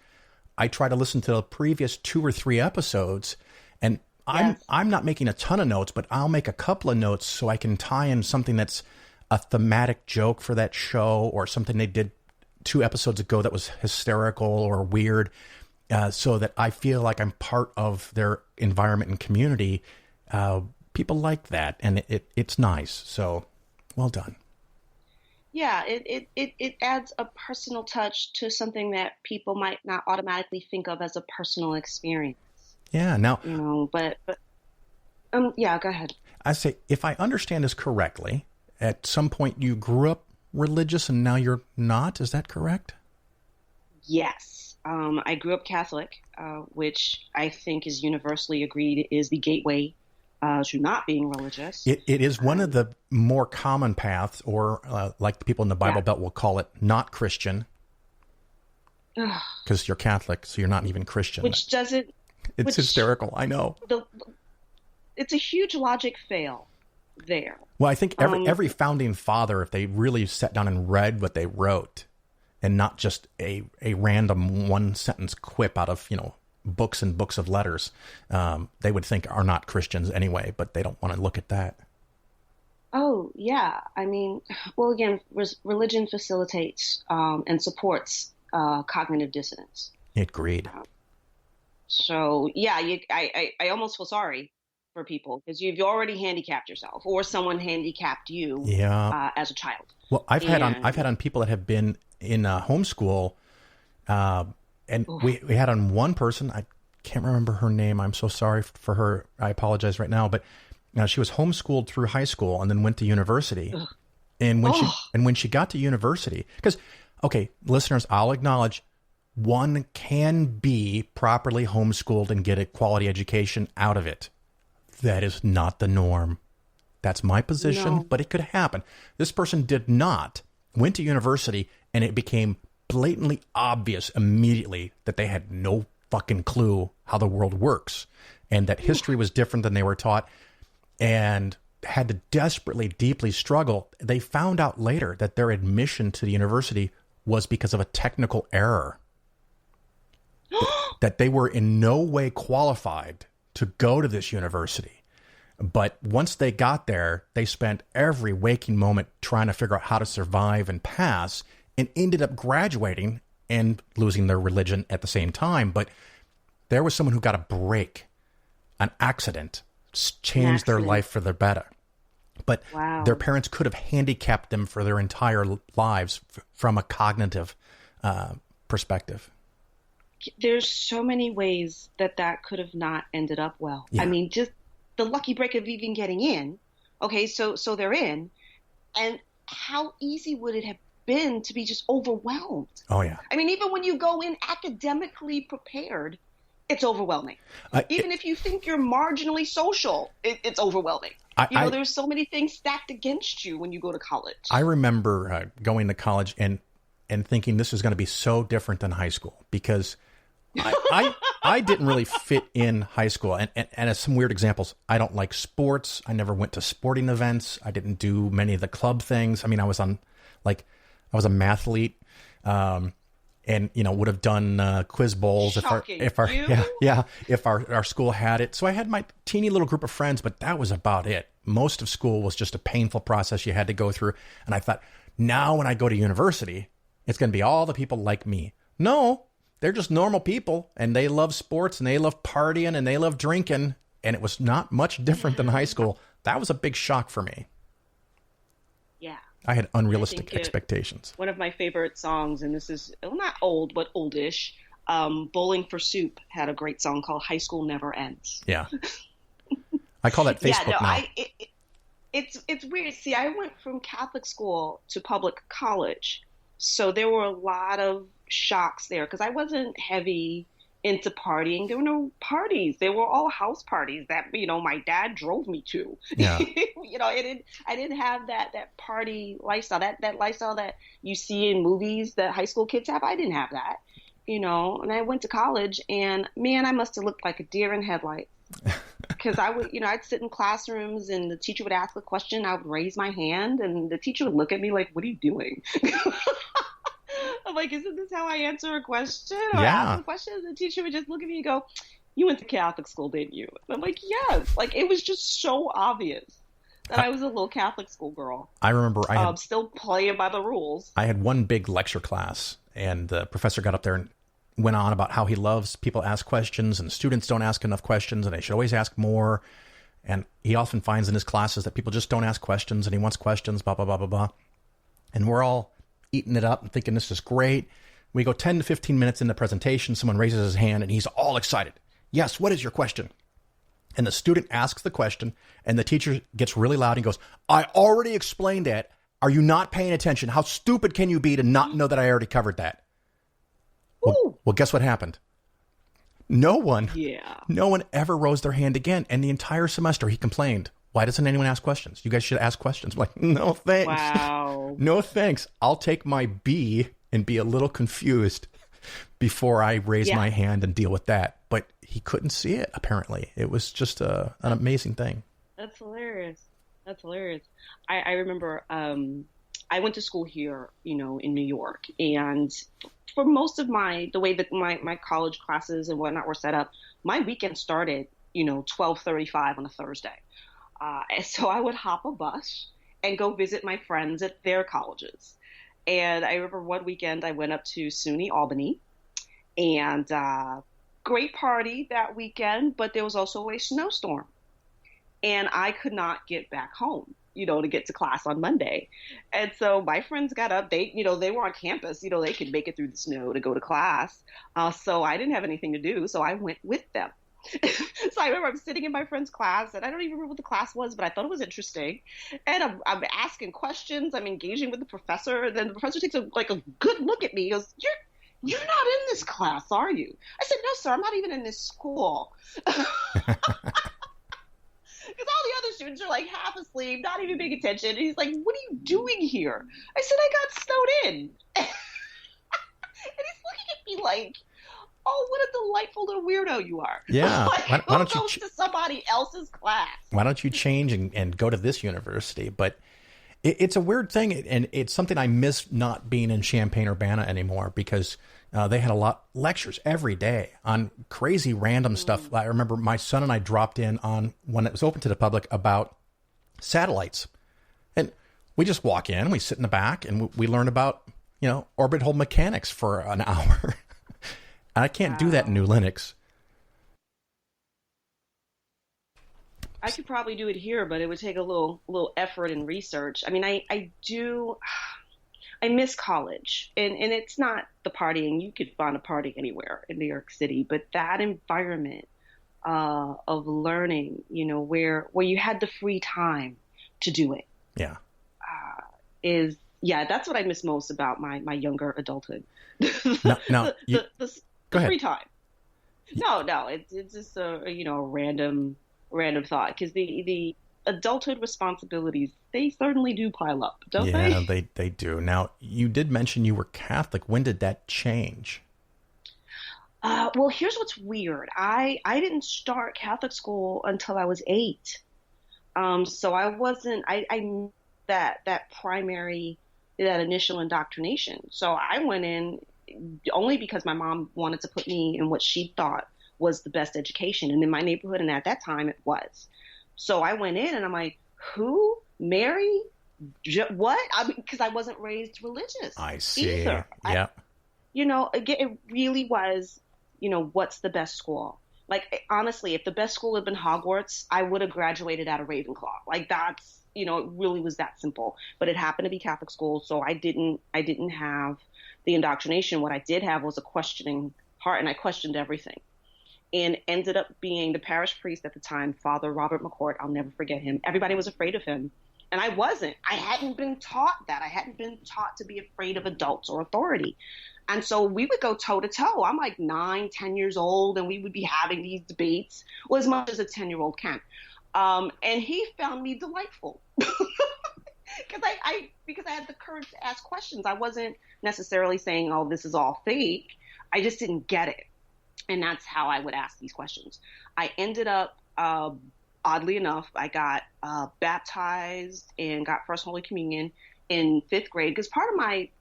I try to listen to the previous 2 or 3 episodes, and I'm not making a ton of notes, but I'll make a couple of notes so I can tie in something that's a thematic joke for that show, or something they did 2 episodes ago that was hysterical or weird, so that I feel like I'm part of their environment and community. People like that, and it's nice. So, well done. Yeah, it adds a personal touch to something that people might not automatically think of as a personal experience. Yeah. Now, but yeah, go ahead. I say, if I understand this correctly, at some point you grew up religious and now you're not. Is that correct? Yes. I grew up Catholic, which I think is universally agreed is the gateway to not being religious. It is one of the more common paths, or like the people in the Bible Belt will call it, not Christian. Because you're Catholic, so you're not even Christian. Which doesn't... It's hysterical, I know. It's a huge logic fail there. Well, I think every founding father, if they really sat down and read what they wrote, and not just a random one-sentence quip out of, books and books of letters, they would think are not Christians anyway, but they don't want to look at that. Oh, yeah. I mean, well, again, religion facilitates and supports cognitive dissonance. Agreed. So, yeah, I almost feel sorry for people because you've already handicapped yourself, or someone handicapped you as a child. Well, I've had on people that have been in homeschool, and we had on one person, I can't remember her name. I'm so sorry for her. I apologize right now, but she was homeschooled through high school and then went to university. Ugh. And when she got to university, because, okay, listeners, I'll acknowledge one can be properly homeschooled and get a quality education out of it. That is not the norm. That's my position, but it could happen. This person did not, went to university, and it became blatantly obvious immediately that they had no fucking clue how the world works, and that history was different than they were taught, and had to desperately, deeply struggle. They found out later that their admission to the university was because of a technical error. That they were in no way qualified to go to this university. But once they got there, they spent every waking moment trying to figure out how to survive and pass, and ended up graduating and losing their religion at the same time. But there was someone who got a break, an accident, changed their life for the better. But their parents could have handicapped them for their entire lives from a cognitive perspective. There's so many ways that could have not ended up well. Yeah. I mean, just the lucky break of even getting in. Okay, so they're in. And how easy would it have been to be just overwhelmed? Oh, yeah. I mean, even when you go in academically prepared, it's overwhelming. Even if you think you're marginally social, it's overwhelming. There's so many things stacked against you when you go to college. I remember going to college and thinking this is going to be so different than high school, because I didn't really fit in high school. And as some weird examples, I don't like sports. I never went to sporting events. I didn't do many of the club things. I mean, I was a mathlete, and would have done quiz bowls if our school had it. So I had my teeny little group of friends, but that was about it. Most of school was just a painful process you had to go through. And I thought, now when I go to university, it's going to be all the people like me. No, they're just normal people, and they love sports, and they love partying, and they love drinking, and it was not much different than high school. That was a big shock for me. Yeah. I had unrealistic expectations. One of my favorite songs, and this is not old, but oldish, Bowling for Soup had a great song called High School Never Ends. Yeah. I call that Facebook now. It's weird. See, I went from Catholic school to public college, so there were a lot of shocks there because I wasn't heavy into partying. There were no parties. They were all house parties that, my dad drove me to. Yeah. I didn't have that party lifestyle, that lifestyle that you see in movies that high school kids have. I didn't have that, and I went to college, and man, I must have looked like a deer in headlights. Because I would, I'd sit in classrooms and the teacher would ask a question. I would raise my hand and the teacher would look at me like, "What are you doing?" I'm like, "Isn't this how I answer a question?" Or ask a question? And the teacher would just look at me and go, you went to Catholic school, didn't you? And I'm like, yes. Like, it was just so obvious that I was a little Catholic school girl. I remember I had, still playing by the rules. I had one big lecture class, and the professor got up there and went on about how he loves people ask questions, and students don't ask enough questions, and they should always ask more. And he often finds in his classes that people just don't ask questions, and he wants questions, blah, blah, blah, blah, blah. And we're all eating it up and thinking this is great. We go 10 to 15 minutes into the presentation. Someone raises his hand, and he's all excited. Yes, what is your question? And the student asks the question, and the teacher gets really loud and goes, I already explained that. Are you not paying attention? How stupid can you be to not know that I already covered that? Well, guess what happened? No one ever rose their hand again. And the entire semester he complained, why doesn't anyone ask questions? You guys should ask questions. I'm like, no, thanks. Wow. No, thanks. I'll take my B and be a little confused before I raise my hand and deal with that. But he couldn't see it, apparently. It was just an amazing thing. That's hilarious. I remember I went to school here, in New York. And for most of the way that my college classes and whatnot were set up, my weekend started, 12:35 on a Thursday. And so I would hop a bus and go visit my friends at their colleges. And I remember one weekend I went up to SUNY Albany, and great party that weekend, but there was also a snowstorm. And I could not get back home, to get to class on Monday. And so my friends got up, they were on campus, they could make it through the snow to go to class. So I didn't have anything to do, so I went with them. So I remember I'm sitting in my friend's class, and I don't even remember what the class was, but I thought it was interesting. And I'm asking questions, I'm engaging with the professor, and then the professor takes a good look at me. He goes, You're not in this class, are you? I said, no, sir, I'm not even in this school. Because all the other students are half asleep, not even paying attention. And he's like, what are you doing here? I said, I got snowed in. And he's looking at me like, oh, what a delightful little weirdo you are. Yeah. Why don't you to somebody else's class? Why don't you change and go to this university? But it's a weird thing, and it's something I miss not being in Champaign-Urbana anymore, because they had a lot lectures every day on crazy random stuff. I remember my son and I dropped in on, when it was open to the public, about satellites. And we just walk in, we sit in the back, and we learn about, orbital mechanics for an hour. And I can't do that in New Linux. I could probably do it here, but it would take a little effort and research. I mean, I miss college, and it's not the partying. You could find a party anywhere in New York City, but that environment of learning, where you had the free time to do it. Yeah. That's what I miss most about my younger adulthood. No, the free time. No, it's just a random thought, because the adulthood responsibilities, they certainly do pile up, don't they? Yeah, they do. Now, you did mention you were Catholic. When did that change? Well, here's what's weird. I didn't start Catholic school until I was 8. So I wasn't, I that primary, that initial indoctrination. So I went in only because my mom wanted to put me in what she thought was the best education. And in my neighborhood, and at that time, it was. So I went in, and I'm like, who? Mary? What? I mean, because I wasn't raised religious. I see. Either. Yeah. Again, it really was, what's the best school? Honestly, if the best school had been Hogwarts, I would have graduated out of Ravenclaw. That's, it really was that simple. But it happened to be Catholic school, so I didn't have the indoctrination. What I did have was a questioning heart, and I questioned everything. And ended up being the parish priest at the time, Father Robert McCourt. I'll never forget him. Everybody was afraid of him. And I wasn't. I hadn't been taught that. I hadn't been taught to be afraid of adults or authority. And so we would go toe to toe. I'm 9, 10 years old, and we would be having these debates, as much as a 10-year-old can. And he found me delightful. Because I had the courage to ask questions. I wasn't necessarily saying, oh, this is all fake. I just didn't get it. And that's how I would ask these questions. I ended up, oddly enough, I got baptized and got First Holy Communion in 5th grade. Because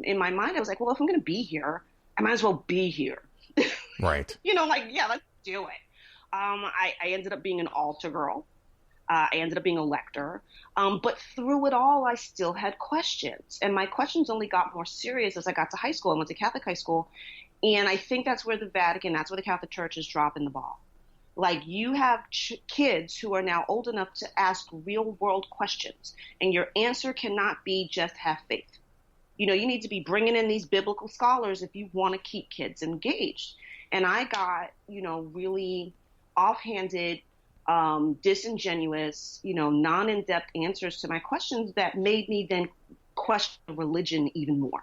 in my mind, I was like, well, if I'm going to be here, I might as well be here. Right. let's do it. I ended up being an altar girl. I ended up being a lector. But through it all, I still had questions. And my questions only got more serious as I got to high school. I went to Catholic high school. And I think that's where the Catholic Church is dropping the ball. Like, you have kids who are now old enough to ask real world questions. And your answer cannot be just have faith. You need to be bringing in these biblical scholars if you want to keep kids engaged. And I got, really offhanded, disingenuous, non-in-depth answers to my questions that made me then question religion even more.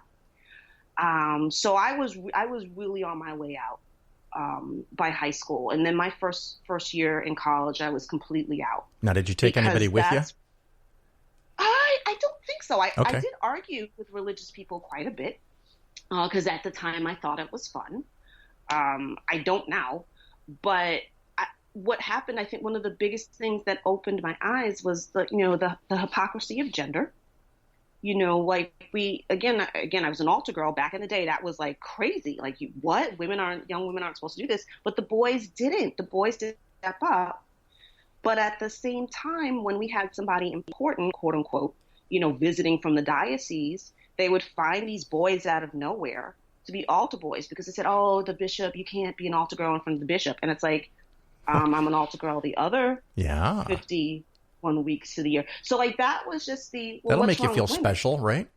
So I was really on my way out by high school. And then my first year in college, I was completely out. Now, did you take anybody with you? I don't think so. I Okay. did argue with religious people quite a bit because at the time I thought it was fun. I don't now. But what happened, I think one of the biggest things that opened my eyes was the hypocrisy of gender. Like again, I was an altar girl back in the day. That was like crazy. Like, what? Young women aren't supposed to do this. But the boys didn't. The boys didn't step up. But at the same time, when we had somebody important, quote unquote, visiting from the diocese, they would find these boys out of nowhere to be altar boys because they said, "Oh, the bishop, you can't be an altar girl in front of the bishop." And it's like, I'm an altar girl the other 51 weeks to the year. So like that was just that'll make you feel special, right?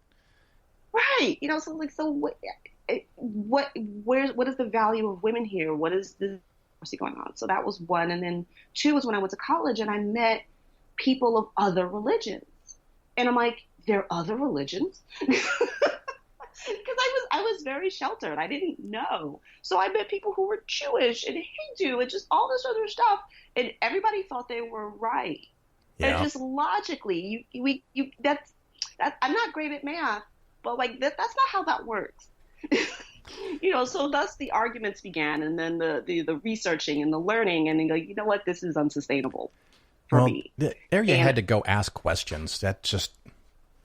Right. What is the value of women here? What is the going on? So that was one. And then two was when I went to college and I met people of other religions. And I'm like, there are other religions? Because I was very sheltered. I didn't know. So I met people who were Jewish and Hindu and just all this other stuff. And everybody thought they were right. Yeah. And just logically, I'm not great at math, but like that's not how that works. So thus the arguments began, and then the researching and the learning, and then you know what, this is unsustainable for me. There you had to go ask questions. That's just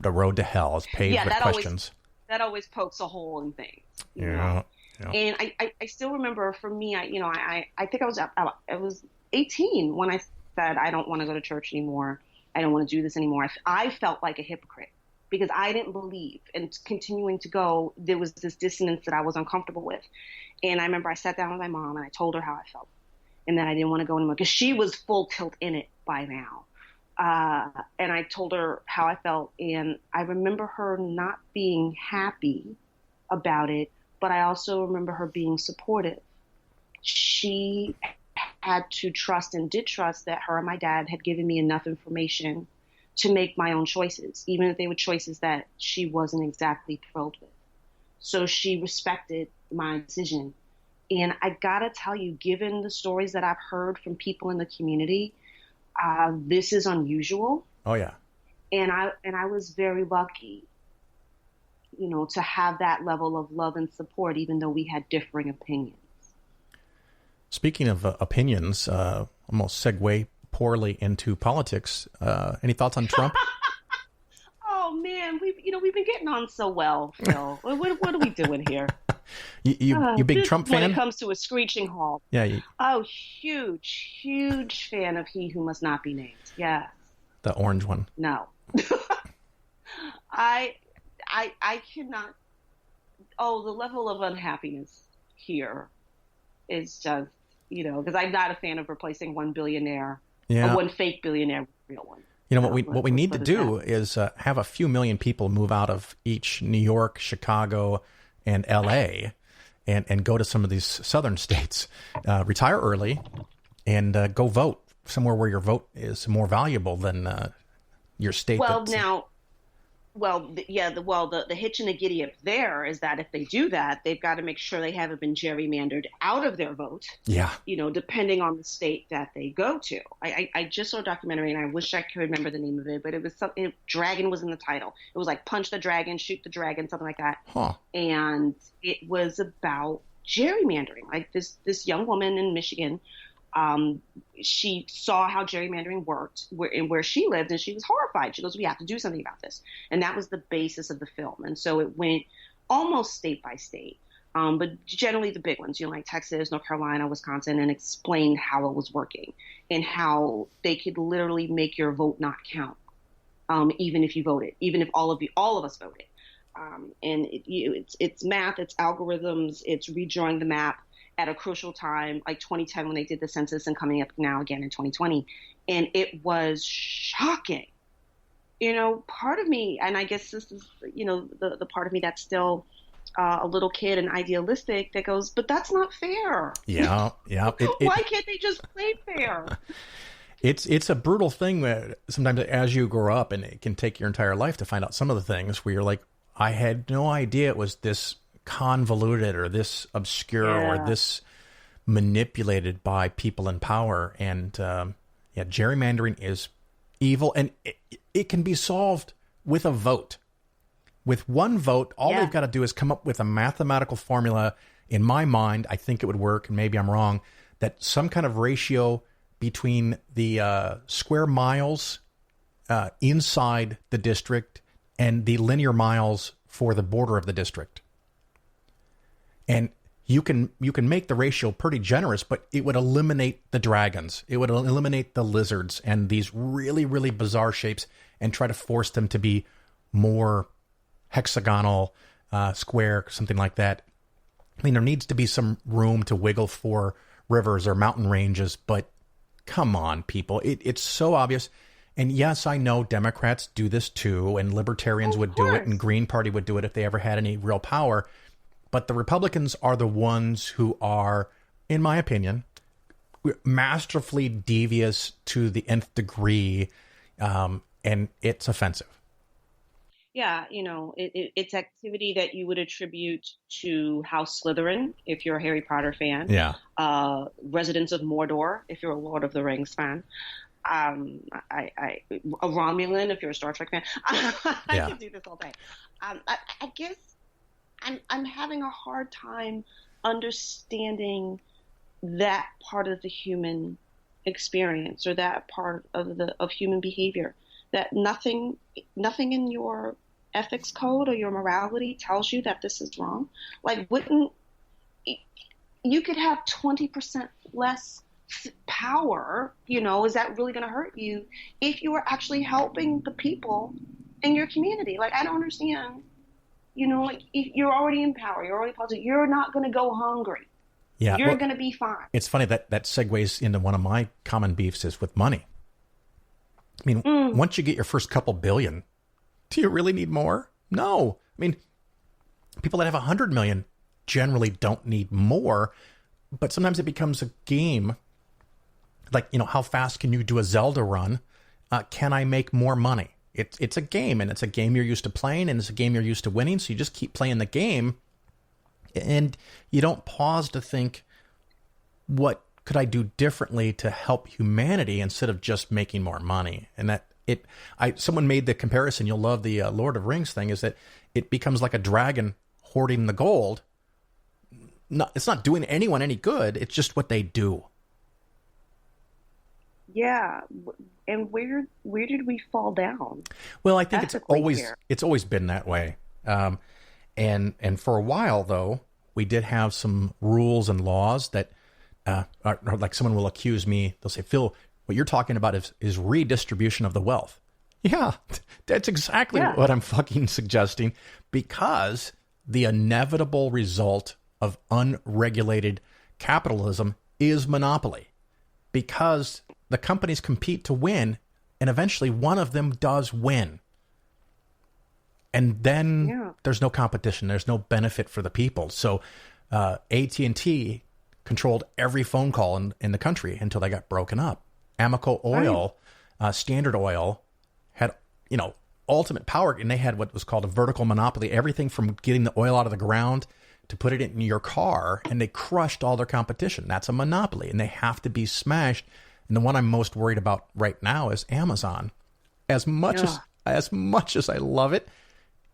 the road to hell is paved with questions. That always pokes a hole in things. Yeah. And I still remember for me, I think I was 18 when I said I don't want to go to church anymore. I don't want to do this anymore. I felt like a hypocrite because I didn't believe, and continuing to go, there was this dissonance that I was uncomfortable with. And I remember I sat down with my mom and I told her how I felt and that I didn't want to go anymore because she was full tilt in it by now. And I told her how I felt, and I remember her not being happy about it, but I also remember her being supportive. She had to trust and did trust that her and my dad had given me enough information to make my own choices, even if they were choices that she wasn't exactly thrilled with. So she respected my decision. And I gotta tell you, given the stories that I've heard from people in the community, this is unusual. Oh yeah. And I was very lucky, to have that level of love and support, even though we had differing opinions. Speaking of opinions, almost segue poorly into politics. Any thoughts on Trump? Oh man, we've been getting on so well, Phil. What are we doing here? You big Trump fan? When it comes to a screeching halt. Yeah. Huge fan of He Who Must Not Be Named. Yeah. The orange one. No. I cannot. Oh, the level of unhappiness here is just, because I'm not a fan of replacing one billionaire or one fake billionaire with a real one. What we need to do is have a few million people move out of each New York, Chicago, and L.A. and go to some of these southern states, retire early, and go vote somewhere where your vote is more valuable than your state. The hitch and the giddy up there is that if they do that, they've got to make sure they haven't been gerrymandered out of their vote. Yeah. Depending on the state that they go to. I just saw a documentary and I wish I could remember the name of it, but it was something, Dragon was in the title. It was like Punch the Dragon, Shoot the Dragon, something like that. Huh. And it was about gerrymandering. Like this young woman in Michigan, she saw how gerrymandering worked where she lived, and she was horrified. She goes, we have to do something about this. And that was the basis of the film. And so it went almost state by state. but generally the big ones, like Texas, North Carolina, Wisconsin, and explained how it was working and how they could literally make your vote not count, even if you voted, even if all of us voted. And it's math, it's algorithms, it's redrawing the map at a crucial time, like 2010 when they did the census, and coming up now again in 2020. And it was shocking. Part of me, and I guess this is, the part of me that's still a little kid and idealistic, that goes, but that's not fair. Yeah. Why can't they just play fair? It's a brutal thing that sometimes as you grow up, and it can take your entire life to find out some of the things where you're like, I had no idea it was this convoluted or this obscure or this manipulated by people in power. And gerrymandering is evil, and it can be solved with a vote. With one vote, all they've got to do is come up with a mathematical formula. In my mind, I think it would work, and maybe I'm wrong, that some kind of ratio between the square miles inside the district and the linear miles for the border of the district. And you can make the ratio pretty generous, but it would eliminate the dragons. It would eliminate the lizards and these really, really bizarre shapes, and try to force them to be more hexagonal, square, something like that. I mean, there needs to be some room to wiggle for rivers or mountain ranges, but come on, people. It's so obvious. And yes, I know Democrats do this too, and libertarians would do it, and Green Party would do it if they ever had any real power. But the Republicans are the ones who are, in my opinion, masterfully devious to the nth degree, and it's offensive. Yeah, it's activity that you would attribute to House Slytherin if you're a Harry Potter fan. Yeah. Residents of Mordor if you're a Lord of the Rings fan. A Romulan if you're a Star Trek fan. I could do this all day. I guess I'm having a hard time understanding that part of the human experience, or that part of human behavior. That nothing in your ethics code or your morality tells you that this is wrong. Like, you could have 20% less power, is that really going to hurt you if you are actually helping the people in your community? Like, I don't understand, like, if you're already in power, you're already positive, you're not going to go hungry. Yeah. You're going to be fine. It's funny that segues into one of my common beefs is with money. I mean, once you get your first couple billion, do you really need more? No. I mean, people that have 100 million generally don't need more, but sometimes it becomes a game. Like, how fast can you do a Zelda run? Can I make more money? It's a game, and it's a game you're used to playing, and it's a game you're used to winning. So you just keep playing the game, and you don't pause to think, what could I do differently to help humanity instead of just making more money? And someone made the comparison, you'll love the Lord of Rings thing, is that it becomes like a dragon hoarding the gold. It's not doing anyone any good. It's just what they do. Yeah. And where did we fall down? Well, I think it's always been that way. And for a while, though, we did have some rules and laws that, or like someone will accuse me, they'll say, Phil, what you're talking about is redistribution of the wealth. Yeah, that's exactly what I'm fucking suggesting, because the inevitable result of unregulated capitalism is monopoly, because the companies compete to win, and eventually one of them does win. And then there's no competition. There's no benefit for the people. So AT&T controlled every phone call in the country until they got broken up. Amoco Oil, Standard Oil had, ultimate power, and they had what was called a vertical monopoly, everything from getting the oil out of the ground to put it in your car, and they crushed all their competition. That's a monopoly, and they have to be smashed. And the one I'm most worried about right now is Amazon. As much as I love it,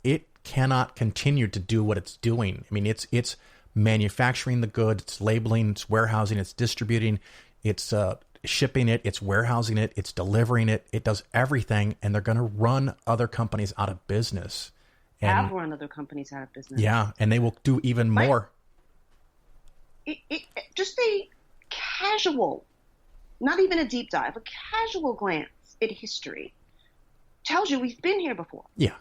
it cannot continue to do what it's doing. I mean, it's manufacturing the good, it's labeling, it's warehousing, it's distributing, it's shipping it, it's warehousing it, it's delivering it. It does everything, and they're going to run other companies out of business. And have run other companies out of business. Yeah, and they will do even more just a casual, not even a deep dive, a casual glance at history tells you we've been here before. Yeah.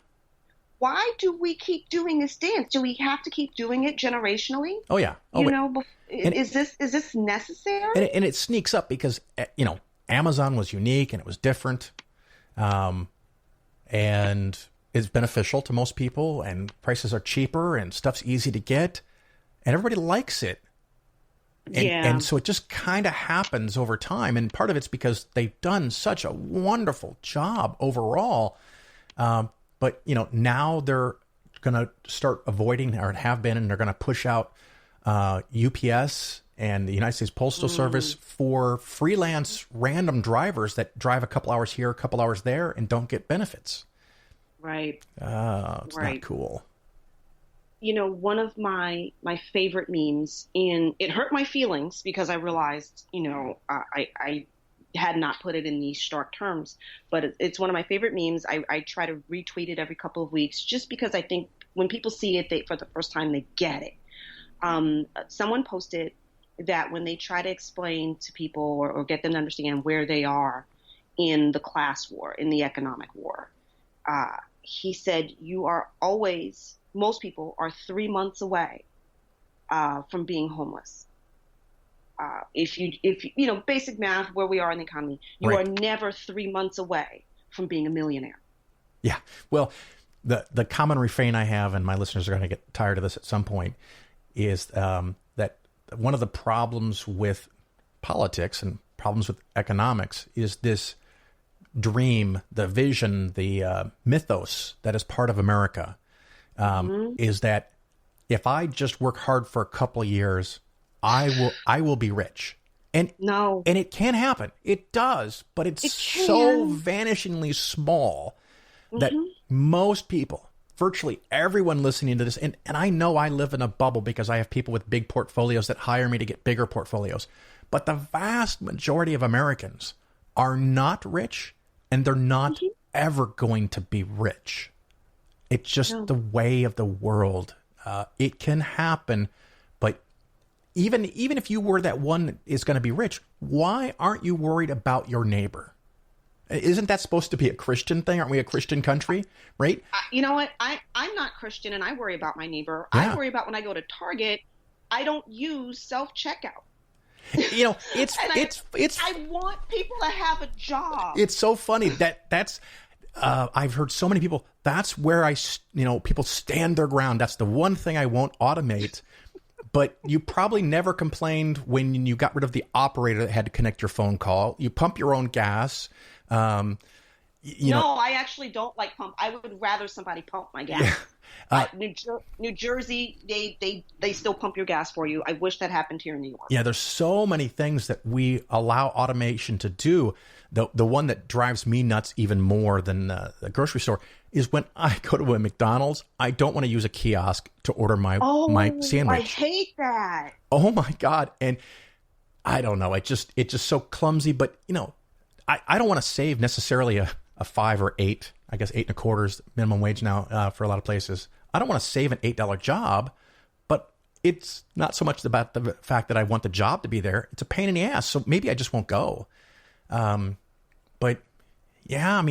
Why do we keep doing this dance? Do we have to keep doing it generationally? Oh, yeah. Oh, is this necessary? And it sneaks up because, Amazon was unique and it was different. And it's beneficial to most people, and prices are cheaper and stuff's easy to get, and everybody likes it. And so it just kind of happens over time. And part of it's because they've done such a wonderful job overall. But, now they're going to start avoiding, or have been, and they're going to push out UPS and the United States Postal Service for freelance random drivers that drive a couple hours here, a couple hours there, and don't get benefits. Right. It's not cool. One of my favorite memes, and it hurt my feelings because I realized, I had not put it in these stark terms, but it's one of my favorite memes. I try to retweet it every couple of weeks just because I think when people see it, for the first time, they get it. Someone posted that when they try to explain to people or get them to understand where they are in the class war, in the economic war, he said, most people are 3 months away from being homeless. If basic math, where we are in the economy, you are never 3 months away from being a millionaire. Yeah. Well, the common refrain I have, and my listeners are going to get tired of this at some point, is that one of the problems with politics and problems with economics is this dream, the vision, the mythos that is part of America, is that if I just work hard for a couple of years, I will be rich. And no, and it can happen. It does, but it's so vanishingly small that most people, virtually everyone listening to this, and I know I live in a bubble because I have people with big portfolios that hire me to get bigger portfolios, but the vast majority of Americans are not rich, and they're not ever going to be rich. It's just the way of the world. It can happen, but even if you were that one that is going to be rich, why aren't you worried about your neighbor? Isn't that supposed to be a Christian thing? Aren't we a Christian country, right? You know what? I'm not Christian, and I worry about my neighbor. Yeah. I worry about when I go to Target, I don't use self-checkout. I want people to have a job. It's so funny that's I've heard so many people. That's where people stand their ground. That's the one thing I won't automate. But you probably never complained when you got rid of the operator that had to connect your phone call. You pump your own gas. No, I actually don't like pump. I would rather somebody pump my gas. New Jersey, they still pump your gas for you. I wish that happened here in New York. Yeah, there's so many things that we allow automation to do. The one that drives me nuts even more than the grocery store is when I go to a McDonald's, I don't want to use a kiosk to order my sandwich. I hate that. Oh my God. And I don't know. It's just so clumsy, but I don't want to save necessarily a 5 or 8, I guess 8.25 is minimum wage now for a lot of places. I don't want to save an $8 job, but it's not so much about the fact that I want the job to be there. It's a pain in the ass. So maybe I just won't go. But yeah,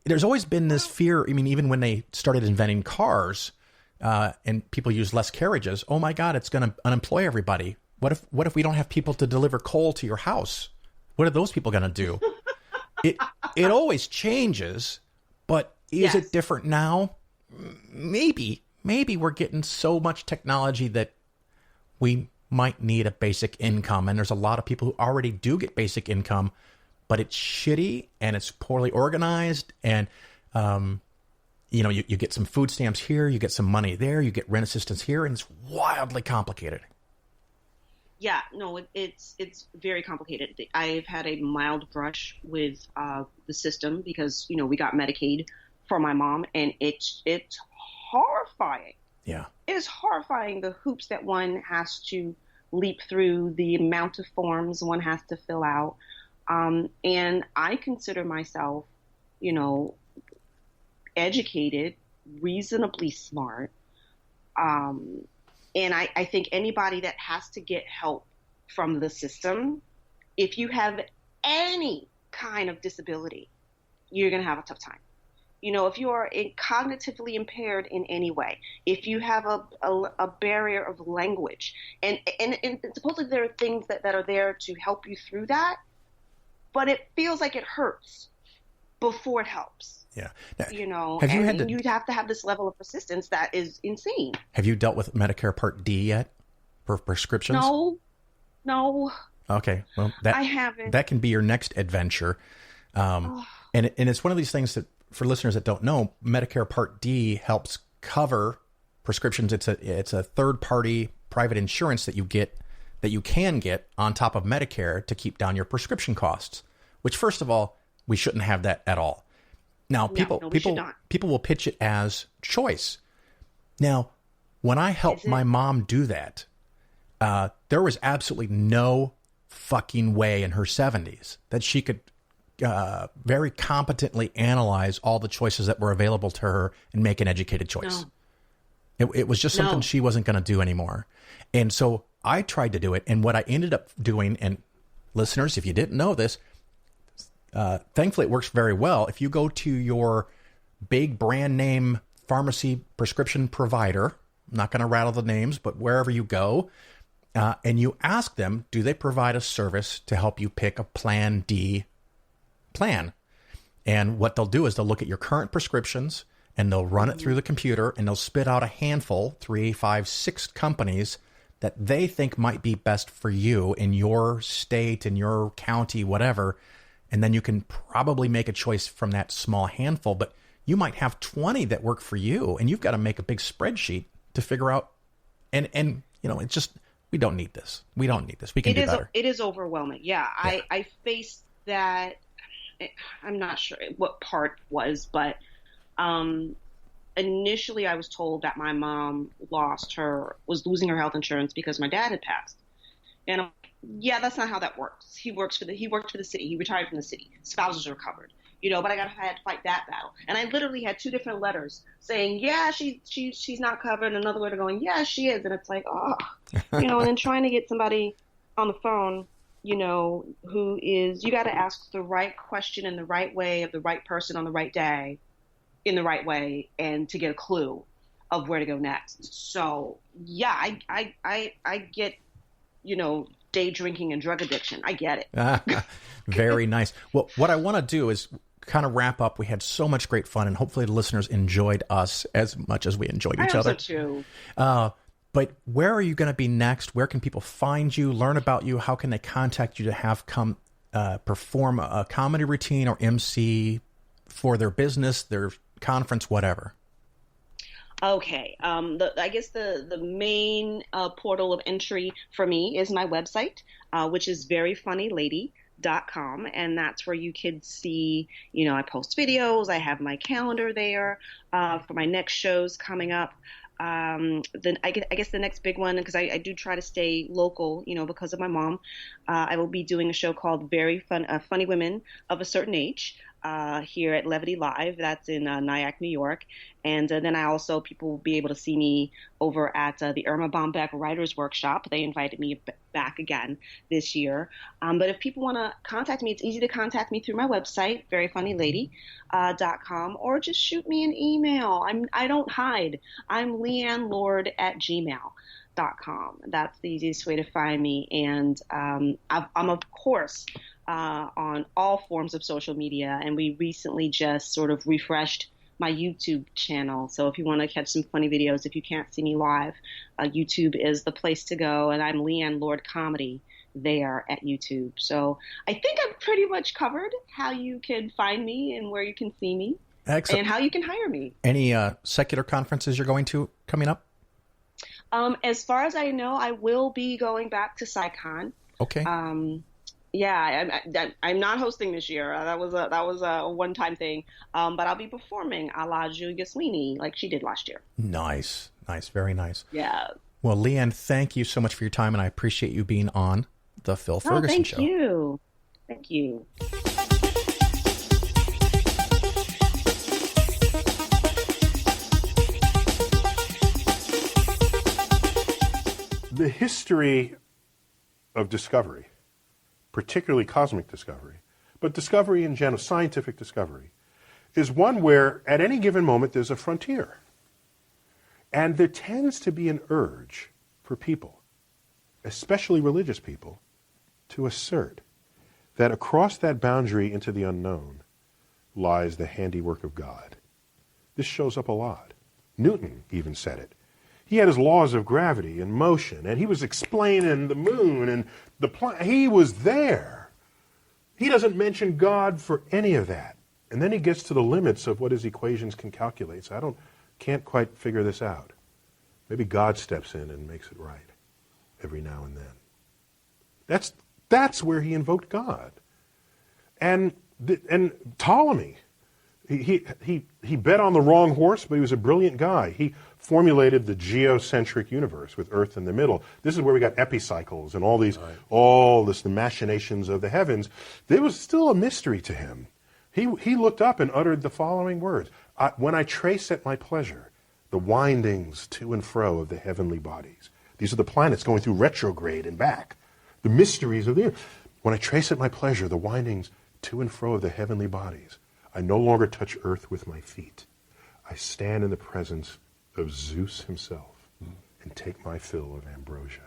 there's always been this fear. Even when they started inventing cars, and people use less carriages, oh my God, it's going to unemploy everybody. What if we don't have people to deliver coal to your house? What are those people going to do? It always changes, but is it different now? Maybe we're getting so much technology that we might need a basic income. And there's a lot of people who already do get basic income, but it's shitty and it's poorly organized. And, you get some food stamps here, you get some money there, you get rent assistance here, and it's wildly complicated. Yeah, no, it's very complicated. I've had a mild brush with the system because, we got Medicaid for my mom, and it's horrifying. Yeah. It is horrifying, the hoops that one has to leap through, the amount of forms one has to fill out. And I consider myself, educated, reasonably smart. And I think anybody that has to get help from the system, if you have any kind of disability, you're going to have a tough time. You know, if you are cognitively impaired in any way, if you have a barrier of language, and supposedly there are things that are there to help you through that, but it feels like it hurts before it helps. Yeah. Now, you know, you'd have to have this level of persistence that is insane. Have you dealt with Medicare Part D yet for prescriptions? No. Okay. Well, I haven't. That can be your next adventure. And it's one of these things that, for listeners that don't know, Medicare Part D helps cover prescriptions. It's a third-party private insurance that you can get on top of Medicare to keep down your prescription costs. Which, first of all, we shouldn't have that at all. Now, people will pitch it as choice. Now, when I helped my mom do that, there was absolutely no fucking way in her 70s that she could very competently analyze all the choices that were available to her and make an educated choice. No. It was just something she wasn't going to do anymore. And so I tried to do it. And what I ended up doing, and listeners, if you didn't know this, thankfully it works very well. If you go to your big brand name pharmacy prescription provider, I'm not going to rattle the names, but wherever you go, and you ask them, do they provide a service to help you pick a Plan D plan? And what they'll do is they'll look at your current prescriptions and they'll run it through the computer and they'll spit out a handful, 3, 5, 6 companies that they think might be best for you in your state, in your county, whatever. And then you can probably make a choice from that small handful, but you might have 20 that work for you, and you've got to make a big spreadsheet to figure out. And you know, it's just, we don't need this. We don't need this. We can do better. It is overwhelming. Yeah. I faced that. I'm not sure what part was, but initially I was told that my mom was losing her health insurance because my dad had passed. And I'm like, yeah, that's not how that works. He worked for the city. He retired from the city. Spouses are covered, you know, but I had to fight that battle. And I literally had 2 different letters saying, yeah, she's not covered. And another letter going, yeah, she is. And it's like, oh, you know, and then trying to get somebody on the phone, you know, you got to ask the right question in the right way of the right person on the right day in the right way, and to get a clue of where to go next. So yeah, I get, you know, day drinking and drug addiction. I get it. Very nice. Well, what I want to do is kind of wrap up. We had so much great fun, and hopefully the listeners enjoyed us as much as we enjoyed each other. I hope so too. But where are you going to be next? Where can people find you, learn about you? How can they contact you to have come perform a comedy routine or MC for their business, their conference, whatever? Okay. I guess the main portal of entry for me is my website, which is veryfunnylady.com. And that's where you can see, you know, I post videos. I have my calendar there for my next shows coming up. Then I guess the next big one, because I do try to stay local, you know, because of my mom, I will be doing a show called Funny Women of a Certain Age here at Levity Live. That's in Nyack, New York. And then people will be able to see me over at the Irma Bombeck Writers Workshop. They invited me back again this year. But if people want to contact me, it's easy to contact me through my website, veryfunnylady.com, or just shoot me an email. I don't hide. I'm Leighann Lord at gmail.com. That's the easiest way to find me. And I'm, of course, on all forms of social media. And we recently just sort of refreshed my YouTube channel. So if you want to catch some funny videos, if you can't see me live, YouTube is the place to go. And I'm Leighann Lord Comedy there at YouTube. So I think I'm pretty much covered how you can find me and where you can see me. Excellent. And how you can hire me. Any secular conferences you're going to coming up? As far as I know, I will be going back to SciCon. Okay. Yeah, I'm not hosting this year. That was a one-time thing. But I'll be performing a la Julia Sweeney like she did last year. Nice. Very nice. Yeah. Well, Leighann, thank you so much for your time, and I appreciate you being on the Phil Ferguson Show. Thank you. the history of discovery, particularly cosmic discovery, but discovery in general, scientific discovery, is one where at any given moment there's a frontier. And there tends to be an urge for people, especially religious people, to assert that across that boundary into the unknown lies the handiwork of God. This shows up a lot. Newton even said it. He had his laws of gravity and motion, and he was explaining the moon and the planet. He was there. He doesn't mention God for any of that. And then he gets to the limits of what his equations can calculate. So can't quite figure this out. Maybe God steps in and makes it right every now and then. That's where he invoked God. And Ptolemy, he bet on the wrong horse, but he was a brilliant guy. He formulated the geocentric universe with Earth in the middle. This is where we got epicycles and the machinations of the heavens. There was still a mystery to him. He looked up and uttered the following words: when I trace at my pleasure the windings to and fro of the heavenly bodies. These are the planets going through retrograde and back. The mysteries of the earth. When I trace at my pleasure the windings to and fro of the heavenly bodies, I no longer touch earth with my feet. I stand in the presence of Zeus himself and take my fill of ambrosia.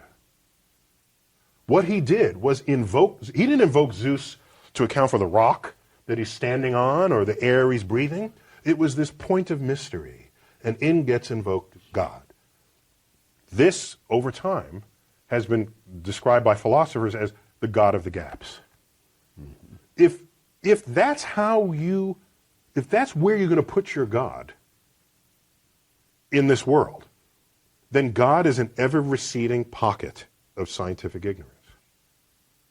What he did was he didn't invoke Zeus to account for the rock that he's standing on or the air he's breathing. It was this point of mystery, and in gets invoked God. This, over time, has been described by philosophers as the God of the gaps. If that's where you're going to put your God in this world, then God is an ever-receding pocket of scientific ignorance.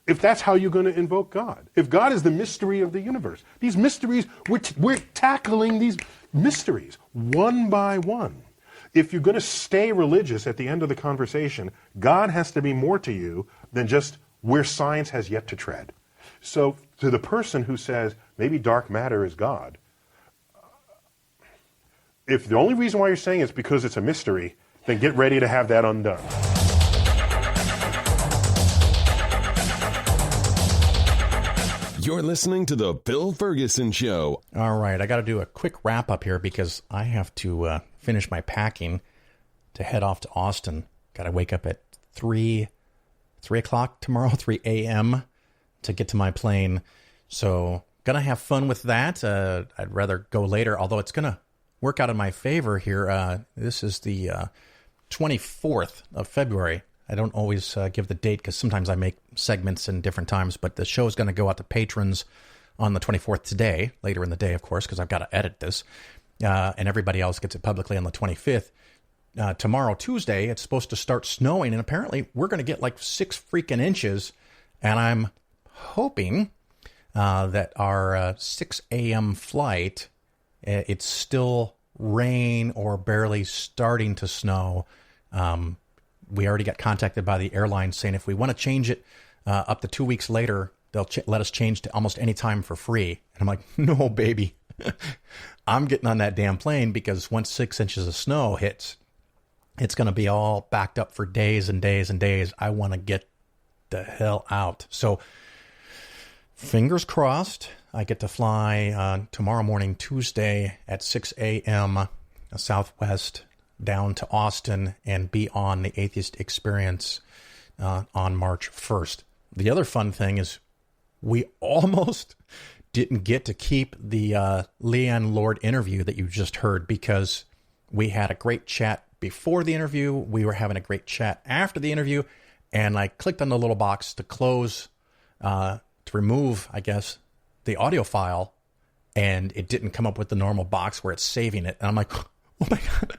If that's how you're going to invoke God. If God is the mystery of the universe. These mysteries, we're tackling these mysteries one by one. If you're going to stay religious at the end of the conversation, God has to be more to you than just where science has yet to tread. So to the person who says, maybe dark matter is God, if the only reason why you're saying it's because it's a mystery, then get ready to have that undone. You're listening to The Bill Ferguson Show. All right, I got to do a quick wrap up here because I have to finish my packing to head off to Austin. Got to wake up at 3 o'clock tomorrow, 3 a.m. to get to my plane. So going to have fun with that. I'd rather go later, although it's going to work out in my favor here. This is the 24th of February. I don't always give the date because sometimes I make segments in different times, but the show is going to go out to patrons on the 24th today, later in the day, of course, because I've got to edit this, and everybody else gets it publicly on the 25th. Tomorrow, Tuesday, it's supposed to start snowing, and apparently we're going to get like 6 freaking inches, and I'm hoping that our 6 a.m. flight, it's still rain or barely starting to snow. We already got contacted by the airline saying if we want to change it up to 2 weeks later, they'll let us change to almost any time for free. And I'm like, no, baby. I'm getting on that damn plane because once 6 inches of snow hits, it's going to be all backed up for days and days and days. I want to get the hell out. So fingers crossed, I get to fly tomorrow morning, Tuesday at 6 a.m. Southwest down to Austin and be on the Atheist Experience on March 1st. The other fun thing is we almost didn't get to keep the Leighann Lord interview that you just heard because we had a great chat before the interview. We were having a great chat after the interview, and I clicked on the little box to close, to remove, I guess, the audio file, and it didn't come up with the normal box where it's saving it. And I'm like, oh my God,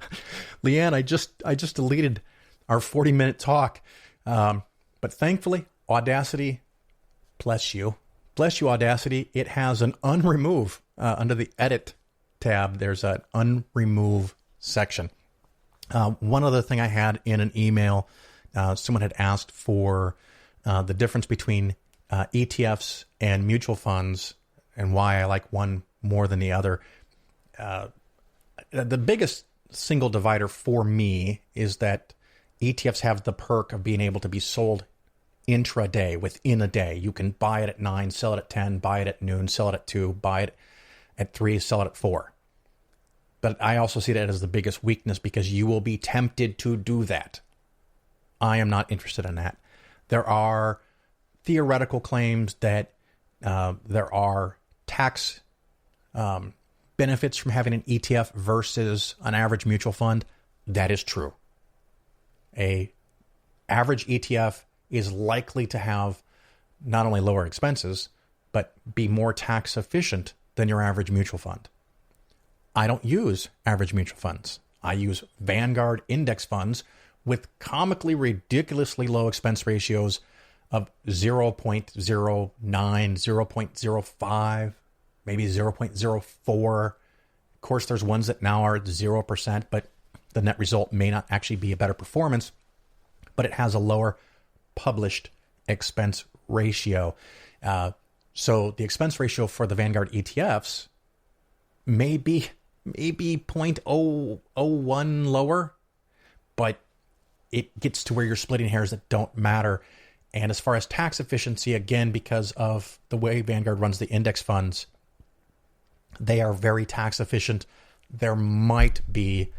Leighann, I just deleted our 40-minute talk. But thankfully, Audacity, bless you, Audacity, it has an unremove under the edit tab. There's an unremove section. One other thing I had in an email, someone had asked for the difference between ETFs and mutual funds and why I like one more than the other. The biggest single divider for me is that ETFs have the perk of being able to be sold intraday, within a day. You can buy it at 9, sell it at 10, buy it at noon, sell it at 2, buy it at 3, sell it at 4. But I also see that as the biggest weakness because you will be tempted to do that. I am not interested in that. There are theoretical claims that there are tax benefits from having an ETF versus an average mutual fund. That is true. A average ETF is likely to have not only lower expenses, but be more tax efficient than your average mutual fund. I don't use average mutual funds. I use Vanguard index funds with comically ridiculously low expense ratios of 0.09, 0.05, maybe 0.04. Of course, there's ones that now are at 0%, but the net result may not actually be a better performance, but it has a lower published expense ratio. So the expense ratio for the Vanguard ETFs may be 0.001 lower, but it gets to where you're splitting hairs that don't matter. And as far as tax efficiency, again, because of the way Vanguard runs the index funds, they are very tax efficient. There might be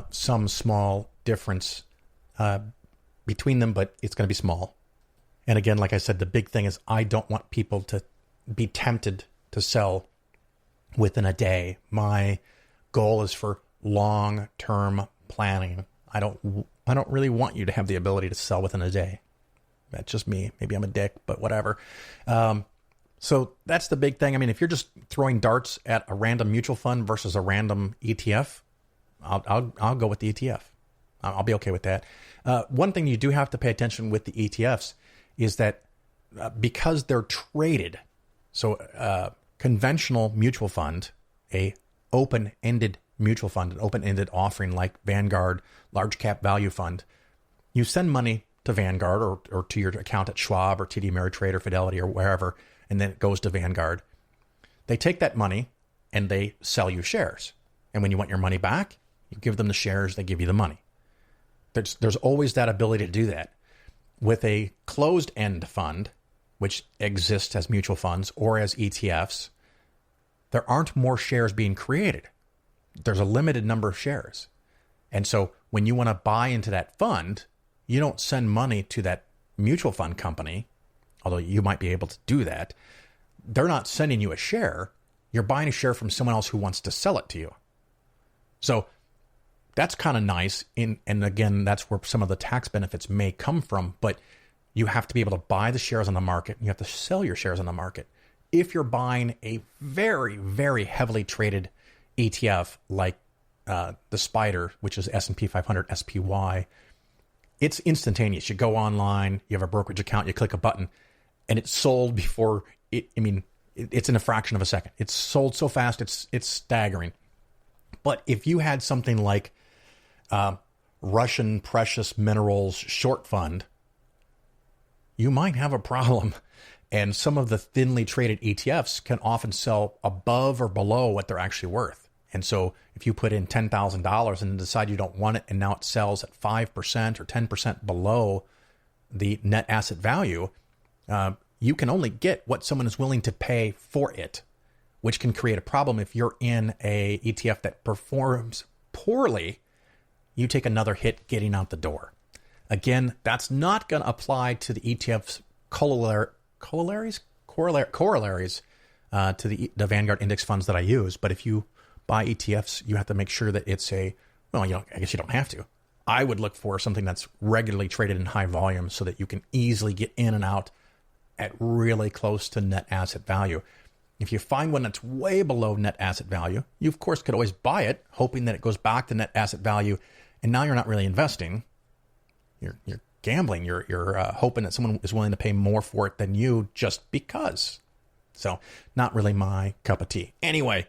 some small difference between them, but it's going to be small. And again, like I said, the big thing is I don't want people to be tempted to sell within a day. My goal is for long-term planning. I don't really want you to have the ability to sell within a day. That's just me. Maybe I'm a dick, but whatever. So that's the big thing. I mean, if you're just throwing darts at a random mutual fund versus a random ETF, I'll go with the ETF. I'll be okay with that. One thing you do have to pay attention with the ETFs is that because they're traded, so conventional mutual fund, a open-ended mutual fund, an open-ended offering like Vanguard Large Cap Value Fund, you send money to Vanguard or to your account at Schwab or TD Ameritrade or Fidelity or wherever, and then it goes to Vanguard. They take that money and they sell you shares. And when you want your money back, you give them the shares, they give you the money. There's always that ability to do that. With a closed-end fund, which exists as mutual funds or as ETFs, there aren't more shares being created. There's a limited number of shares. And so when you want to buy into that fund, you don't send money to that mutual fund company, although you might be able to do that. They're not sending you a share. You're buying a share from someone else who wants to sell it to you. So that's kind of nice. And again, that's where some of the tax benefits may come from. But you have to be able to buy the shares on the market. And you have to sell your shares on the market. If you're buying a very, very heavily traded ETF like the SPDR, which is S&P 500 SPY, it's instantaneous. You go online, you have a brokerage account, you click a button, and it's sold before it. I mean, it's in a fraction of a second. It's sold so fast, it's staggering. But if you had something like Russian precious minerals short fund, you might have a problem. And some of the thinly traded ETFs can often sell above or below what they're actually worth. And so if you put in $10,000 and decide you don't want it, and now it sells at 5% or 10% below the net asset value, you can only get what someone is willing to pay for it, which can create a problem. If you're in a ETF that performs poorly, you take another hit getting out the door. Again, that's not going to apply to the ETF's corollaries to the Vanguard index funds that I use. But if you buy ETFs, you have to make sure that it's I guess you don't have to. I would look for something that's regularly traded in high volume so that you can easily get in and out at really close to net asset value. If you find one that's way below net asset value, you of course could always buy it, hoping that it goes back to net asset value. And now you're not really investing. You're gambling. You're hoping that someone is willing to pay more for it than you just because. So not really my cup of tea. Anyway,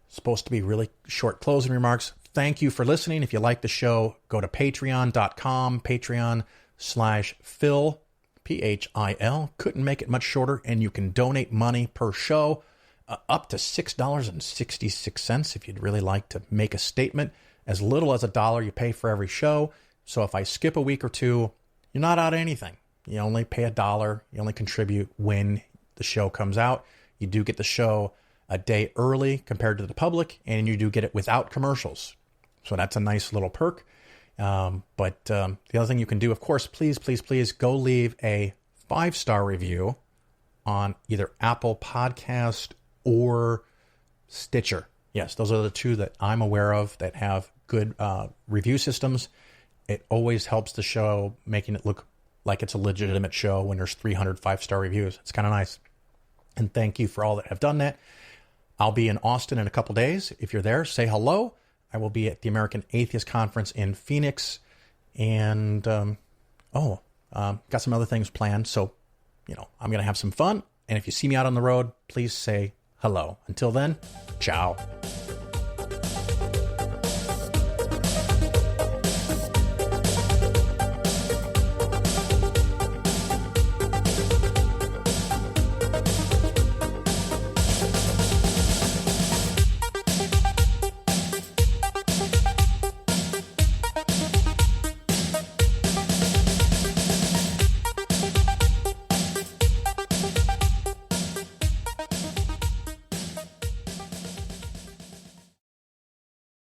supposed to be really short closing remarks. Thank you for listening. If you like the show, go to patreon.com, patreon.com/Phil, PHIL. Couldn't make it much shorter, and you can donate money per show, up to $6.66 if you'd really like to make a statement. As little as $1 you pay for every show. So if I skip a week or two, you're not out of anything. You only pay $1. You only contribute when the show comes out. You do get the show a day early compared to the public, and you do get it without commercials. So that's a nice little perk. But the other thing you can do, of course, please go leave a 5-star review on either Apple Podcast or Stitcher. Yes, those are the two that I'm aware of that have good review systems. It always helps the show, making it look like it's a legitimate show when there's 300 5-star reviews. It's kind of nice. And thank you for all that have done that. I'll be in Austin in a couple days. If you're there, say hello. I will be at the American Atheist Conference in Phoenix. And, got some other things planned. So, I'm going to have some fun. And if you see me out on the road, please say hello. Until then, ciao.